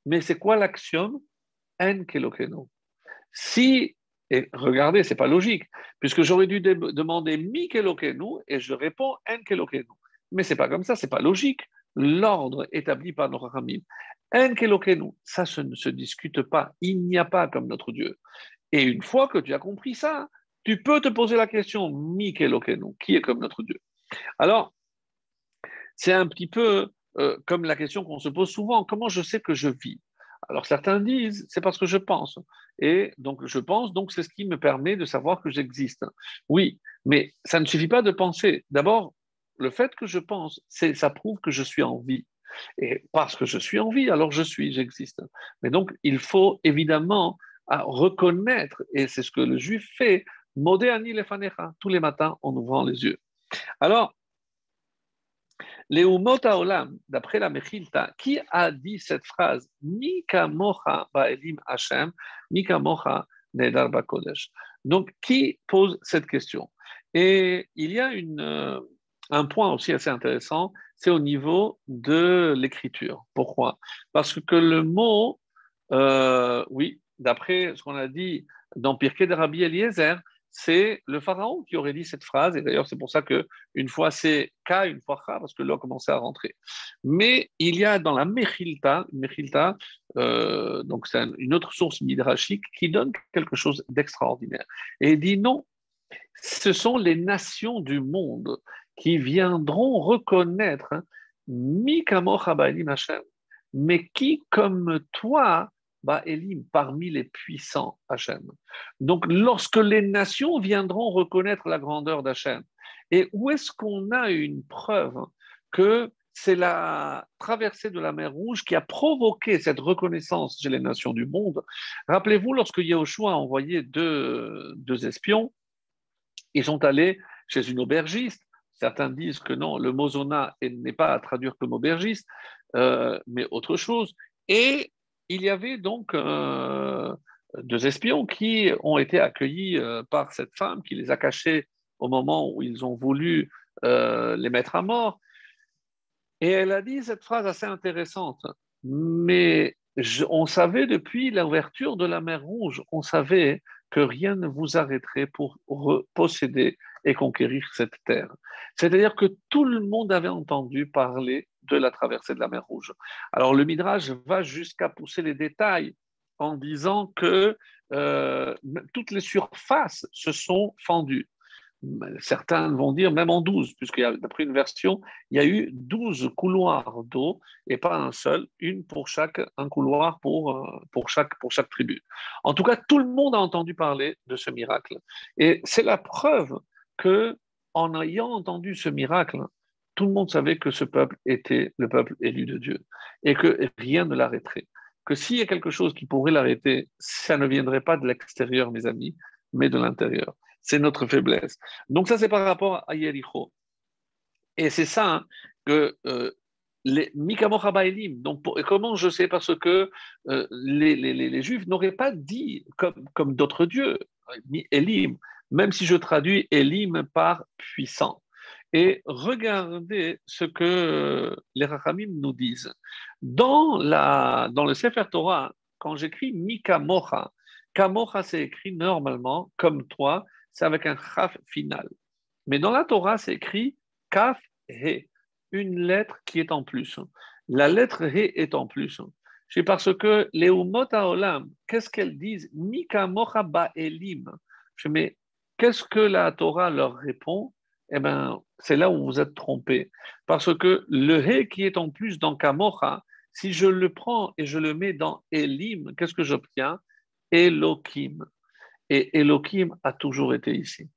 Mais c'est quoi l'axiome? En kelokenu. Si, et regardez, c'est pas logique, puisque j'aurais dû demander mi kelokenu et je réponds en kelokenu. Mais c'est pas comme ça, c'est pas logique. L'ordre établi par nos ramim. En kelokenu, ça ne se discute pas. Il n'y a pas comme notre Dieu. Et une fois que tu as compris ça, Tu peux te poser la question, Mikelokenu, qui est comme notre Dieu? Alors, c'est un petit peu comme la question qu'on se pose souvent, comment je sais que je vis? Alors certains disent, c'est parce que je pense. Et donc je pense, donc c'est ce qui me permet de savoir que j'existe. Oui, mais ça ne suffit pas de penser. D'abord, le fait que je pense, ça prouve que je suis en vie. Et parce que je suis en vie, alors j'existe. Mais donc, il faut évidemment reconnaître, et c'est ce que le juif fait, Modéani lefanecha, tous les matins en ouvrant les yeux. Alors, les Umot Haolam, d'après la Mechilta, qui a dit cette phrase Mika mocha ba'elim Hashem, Mika mocha nedar bakodesh. Donc, qui pose cette question? Et il y a un point aussi assez intéressant, c'est au niveau de l'écriture. Pourquoi? Parce que le mot, oui, d'après ce qu'on a dit dans Pirkei de Rabbi Eliezer, c'est le pharaon qui aurait dit cette phrase, et d'ailleurs c'est pour ça que une fois c'est K, une fois Cha, parce que l'eau a commencé à rentrer. Mais il y a dans la Mechilta, donc c'est une autre source midrashique qui donne quelque chose d'extraordinaire. Et il dit non, ce sont les nations du monde qui viendront reconnaître Mi kamocha ba'elim Hashem, mais qui comme toi, Elim, parmi les puissants Hachem. Donc, lorsque les nations viendront reconnaître la grandeur d'Hachem, et où est-ce qu'on a une preuve que c'est la traversée de la mer Rouge qui a provoqué cette reconnaissance chez les nations du monde? Rappelez-vous, lorsque Yahushua a envoyé deux espions, ils sont allés chez une aubergiste. Certains disent que non, le mot zona n'est pas à traduire comme aubergiste, mais autre chose. Et il y avait donc deux espions qui ont été accueillis par cette femme qui les a cachés au moment où ils ont voulu les mettre à mort. Et elle a dit cette phrase assez intéressante. Mais on savait depuis l'ouverture de la mer Rouge, on savait que rien ne vous arrêterait pour posséder et conquérir cette terre. C'est-à-dire que tout le monde avait entendu parler de la traversée de la mer Rouge. Alors le Midrash va jusqu'à pousser les détails en disant que toutes les surfaces se sont fendues. Certains vont dire même en 12, puisqu'il y a, d'après une version, il y a eu 12 couloirs d'eau et pas un seul, un couloir pour chaque tribu. En tout cas, tout le monde a entendu parler de ce miracle. Et c'est la preuve que, en ayant entendu ce miracle, tout le monde savait que ce peuple était le peuple élu de Dieu et que rien ne l'arrêterait. Que s'il y a quelque chose qui pourrait l'arrêter, ça ne viendrait pas de l'extérieur, mes amis, mais de l'intérieur. C'est notre faiblesse. Donc ça, c'est par rapport à Yericho. Et c'est ça hein, que les Mikamocha Baelim. Donc comment je sais? Parce que les Juifs n'auraient pas dit comme d'autres dieux, Elim, même si je traduis Elim par puissant. Et regardez ce que les Rachamim nous disent. Dans le Sefer Torah, quand j'écris Mikamocha, Kamocha c'est écrit normalement comme toi, c'est avec un chaf final. Mais dans la Torah, c'est écrit kaf he, une lettre qui est en plus. La lettre he est en plus. C'est parce que les umot haolam, qu'est-ce qu'elles disent? Mika mocha ba'elim. Mais qu'est-ce que la Torah leur répond? Eh bien, c'est là où vous êtes trompés. Parce que le he qui est en plus dans kamocha, si je le prends et je le mets dans elim, qu'est-ce que j'obtiens? Elohim. Et Elohim a toujours été ici.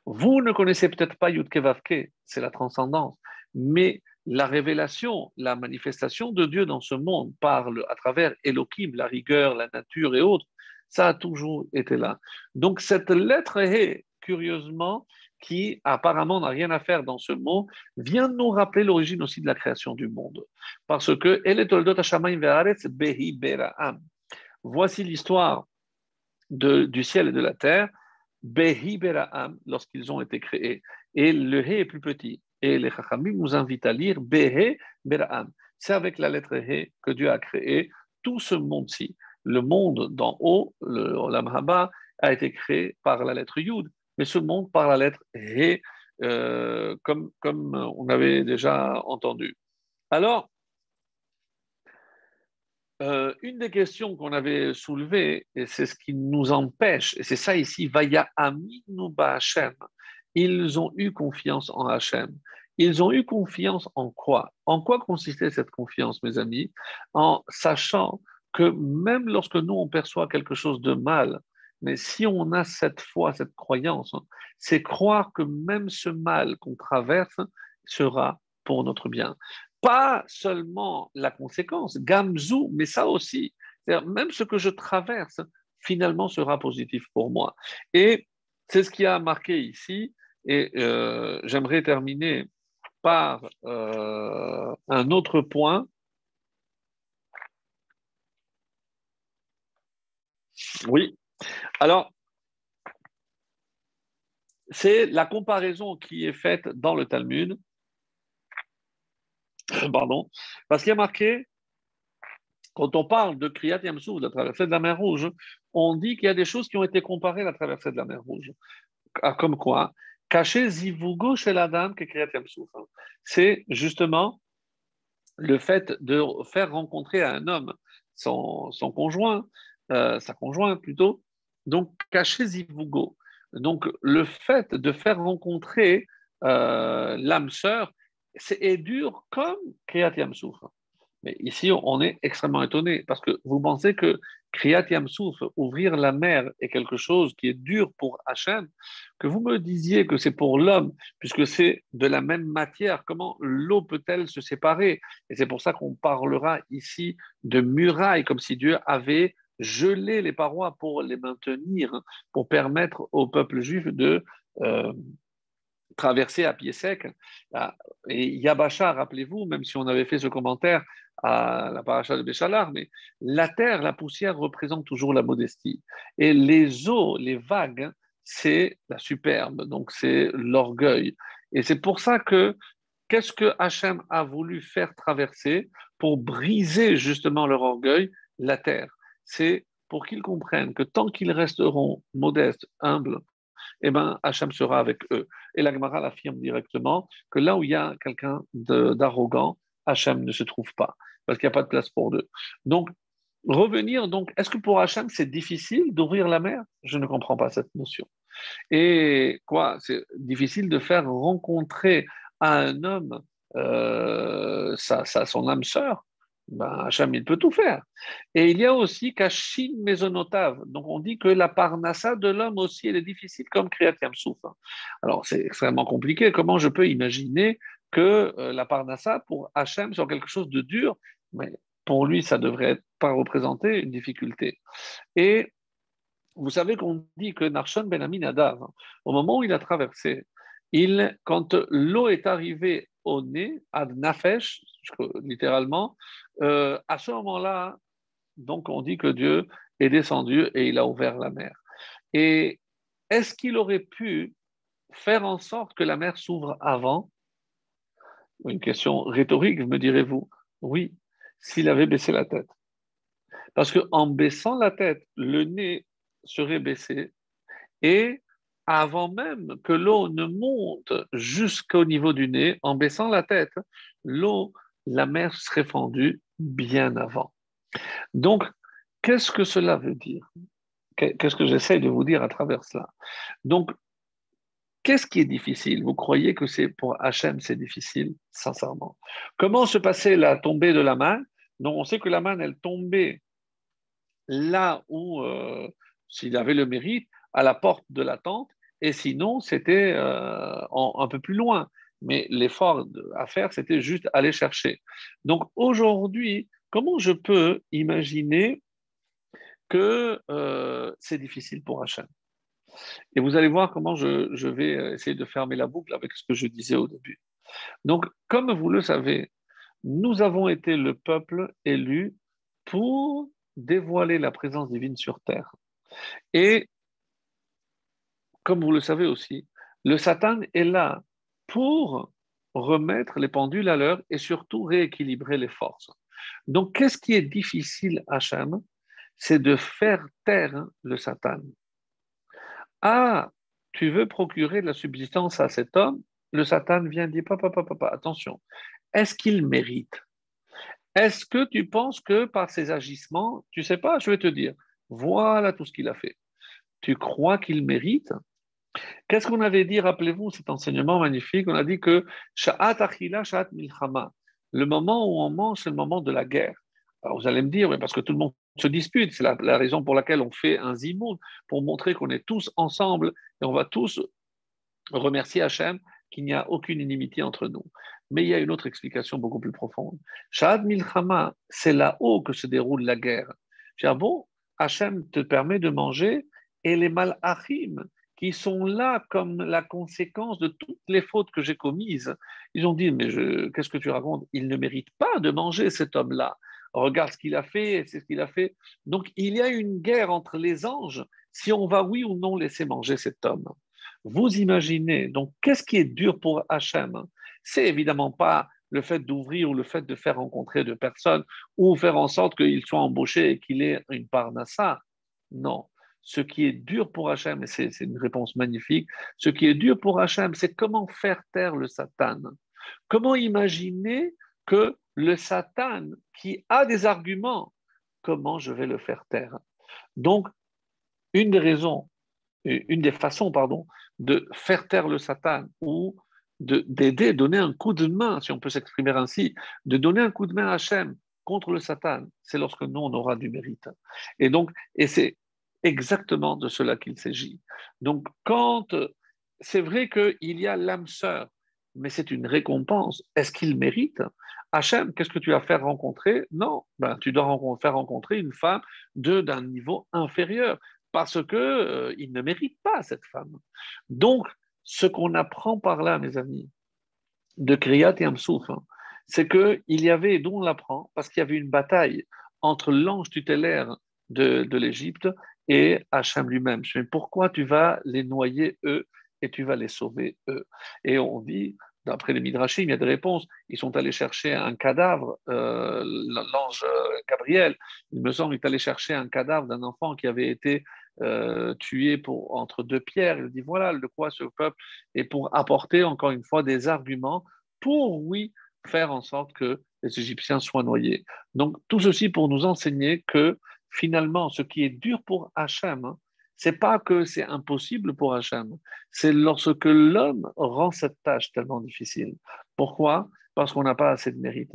Vous ne connaissez peut-être pas Yudke Vavke, c'est la transcendance, mais la révélation, la manifestation de Dieu dans ce monde parle à travers Elohim, la rigueur, la nature et autres, ça a toujours été là. Donc cette lettre He, curieusement, qui apparemment n'a rien à faire dans ce mot, vient nous rappeler l'origine aussi de la création du monde. Parce que Elle est toldot hashamayim ve'aretz behi bera'am. Voici l'histoire du ciel et de la terre, Behi Bera'am, lorsqu'ils ont été créés. Et le He est plus petit. Et les Chachamim nous invitent à lire Behe Bera'am. C'est avec la lettre He que Dieu a créé tout ce monde-ci. Le monde d'en haut, le Olam Haba, a été créé par la lettre Yud, mais ce monde par la lettre He, comme on avait déjà entendu. Alors, Une des questions qu'on avait soulevées, et c'est ce qui nous empêche, et c'est ça ici, Vaya Aminu Hachem, ils ont eu confiance en Hachem. Ils ont eu confiance en quoi? En quoi consistait cette confiance, mes amis? En sachant que même lorsque nous, on perçoit quelque chose de mal, mais si on a cette foi, cette croyance, c'est croire que même ce mal qu'on traverse sera pour notre bien. Pas seulement la conséquence, gamzou, mais ça aussi. C'est-à-dire, même ce que je traverse, finalement, sera positif pour moi. Et c'est ce qui a marqué ici. Et j'aimerais terminer par un autre point. Oui. Alors, c'est la comparaison qui est faite dans le Talmud, pardon, parce qu'il y a marqué, quand on parle de Kriyat Yamsou, de la traversée de la mer Rouge, on dit qu'il y a des choses qui ont été comparées à la traversée de la mer Rouge. Comme quoi, cacher zivugo chez la dame que Kriyat Yamsou. C'est justement le fait de faire rencontrer à un homme son conjoint, sa conjointe plutôt, donc cacher zivugo. Donc le fait de faire rencontrer l'âme sœur, est dur comme Kriyat Yamsou. Mais ici, on est extrêmement étonné parce que vous pensez que Kriyat Yamsouf, ouvrir la mer, est quelque chose qui est dur pour Hachem, que vous me disiez que c'est pour l'homme, puisque c'est de la même matière, comment l'eau peut-elle se séparer? Et c'est pour ça qu'on parlera ici de murailles, comme si Dieu avait gelé les parois pour les maintenir, pour permettre au peuple juif de euh, traverser à pied sec. Ah, et Yabasha, rappelez-vous, même si on avait fait ce commentaire à la paracha de Béchalar, mais la terre, la poussière représente toujours la modestie. Et les eaux, les vagues, c'est la superbe, donc c'est l'orgueil. Et c'est pour ça que qu'est-ce que Hachem a voulu faire traverser pour briser justement leur orgueil? La terre. C'est pour qu'ils comprennent que tant qu'ils resteront modestes, humbles, eh ben, Hachem sera avec eux. Et la Gemara l'affirme directement que là où il y a quelqu'un d'arrogant, Hachem ne se trouve pas, parce qu'il n'y a pas de place pour deux. Donc, revenir, donc, est-ce que pour Hachem, c'est difficile d'ouvrir la mer? Je ne comprends pas cette notion. Et quoi, c'est difficile de faire rencontrer à un homme son âme sœur. Ben, Hachem, il peut tout faire. Et il y a aussi Kashin Mesonotav. Donc, on dit que la parnassa de l'homme aussi, elle est difficile comme Kriyat Yamsouf. Alors, c'est extrêmement compliqué. Comment je peux imaginer que la parnassa, pour Hachem, soit quelque chose de dur, mais pour lui, ça devrait pas représenter une difficulté. Et vous savez qu'on dit que Narshon Ben Aminadav, au moment où il a traversé, quand l'eau est arrivée au nez, à Nafesh, littéralement, à ce moment-là, donc on dit que Dieu est descendu et il a ouvert la mer. Et est-ce qu'il aurait pu faire en sorte que la mer s'ouvre avant? Une question rhétorique, me direz-vous. Oui, s'il avait baissé la tête. Parce qu'en baissant la tête, le nez serait baissé et avant même que l'eau ne monte jusqu'au niveau du nez, en baissant la tête, l'eau, la mer serait fendue bien avant. Donc, qu'est-ce que cela veut dire? Qu'est-ce que j'essaie de vous dire à travers cela? Donc, qu'est-ce qui est difficile? Vous croyez que c'est pour Hachem, c'est difficile? Sincèrement. Comment se passait la tombée de la manne? Donc, on sait que la manne, elle tombait là où, s'il avait le mérite, à la porte de la tente, et sinon, c'était un peu plus loin. Mais l'effort à faire, c'était juste aller chercher. Donc aujourd'hui, comment je peux imaginer que c'est difficile pour Hachem? Et vous allez voir comment je vais essayer de fermer la boucle avec ce que je disais au début. Donc, comme vous le savez, nous avons été le peuple élu pour dévoiler la présence divine sur terre. Et comme vous le savez aussi, le Satan est là pour remettre les pendules à l'heure et surtout rééquilibrer les forces. Donc, qu'est-ce qui est difficile, Hachem? C'est de faire taire le Satan. Ah, tu veux procurer de la subsistance à cet homme? Le Satan vient dire, papa, papa, papa, attention, est-ce qu'il mérite? Est-ce que tu penses que par ses agissements, tu sais pas, je vais te dire, voilà tout ce qu'il a fait. Tu crois qu'il mérite? Qu'est-ce qu'on avait dit, rappelez-vous, cet enseignement magnifique, on a dit que Sha'at Achila, Sha'at Milchama, le moment où on mange, c'est le moment de la guerre. Alors vous allez me dire, oui, parce que tout le monde se dispute, c'est la raison pour laquelle on fait un zimoun, pour montrer qu'on est tous ensemble et on va tous remercier Hachem qu'il n'y a aucune inimitié entre nous. Mais il y a une autre explication beaucoup plus profonde. Sha'at Milchama, c'est là-haut que se déroule la guerre. Je dis, ah bon, Hachem te permet de manger et les malachim qui sont là comme la conséquence de toutes les fautes que j'ai commises, ils ont dit, mais qu'est-ce que tu racontes? Il ne mérite pas de manger cet homme-là. Regarde ce qu'il a fait, c'est ce qu'il a fait. Donc il y a une guerre entre les anges si on va oui ou non laisser manger cet homme. Vous imaginez, donc, qu'est-ce qui est dur pour Hachem? C'est évidemment pas le fait d'ouvrir ou le fait de faire rencontrer deux personnes ou faire en sorte qu'il soit embauché et qu'il ait une parnassa. Non. Ce qui est dur pour Hachem, et c'est une réponse magnifique, ce qui est dur pour Hachem, c'est comment faire taire le Satan. Comment imaginer que le Satan, qui a des arguments, comment je vais le faire taire? Donc, une des raisons une des façons, pardon, de faire taire le Satan ou d'aider, donner un coup de main, si on peut s'exprimer ainsi, de donner un coup de main à Hachem contre le Satan, c'est lorsque nous, on aura du mérite. Et donc, et c'est exactement de cela qu'il s'agit. Donc, quand c'est vrai qu'il y a l'âme sœur, mais c'est une récompense. Est-ce qu'il mérite? Hachem, qu'est-ce que tu vas faire rencontrer? Non, ben, tu dois faire rencontrer une femme d'un niveau inférieur parce que il ne mérite pas cette femme. Donc, ce qu'on apprend par là, mes amis, de Kriyat et Amsouf, hein, c'est qu'il y avait, d'où on l'apprend, parce qu'il y avait une bataille entre l'ange tutélaire de l'Égypte et Hachem lui-même. Mais pourquoi tu vas les noyer eux et tu vas les sauver eux? Et on dit, d'après les Midrashim, il y a des réponses. Ils sont allés chercher un cadavre, l'ange Gabriel, il me semble, il est allé chercher un cadavre d'un enfant qui avait été tué entre deux pierres. Il dit voilà de quoi ce peuple, et pour apporter encore une fois des arguments pour, oui, faire en sorte que les Égyptiens soient noyés. Donc, tout ceci pour nous enseigner que finalement, ce qui est dur pour Hachem, hein, c'est pas que c'est impossible pour Hachem, c'est lorsque l'homme rend cette tâche tellement difficile. Pourquoi? Parce qu'on n'a pas assez de mérite.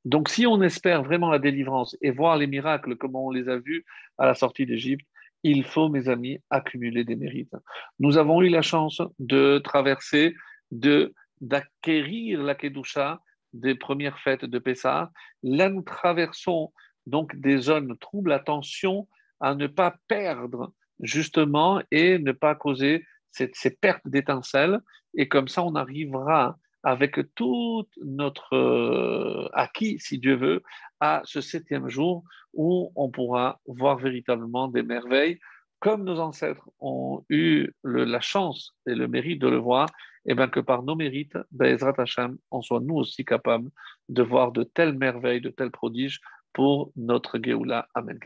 Donc, si on espère vraiment la délivrance et voir les miracles comme on les a vus à la sortie d'Égypte, il faut, mes amis, accumuler des mérites. Nous avons eu la chance de traverser, d'acquérir la Kedusha des premières fêtes de Pessah. Là, nous traversons donc des zones troubles. Attention à ne pas perdre, justement, et ne pas causer ces pertes d'étincelles. Et comme ça, on arrivera avec tout notre acquis, si Dieu veut, à ce septième jour où on pourra voir véritablement des merveilles, comme nos ancêtres ont eu la chance et le mérite de le voir, et bien que par nos mérites, Bezrat Hashem, on soit nous aussi capables de voir de telles merveilles, de tels prodiges pour notre Géoula. Amen.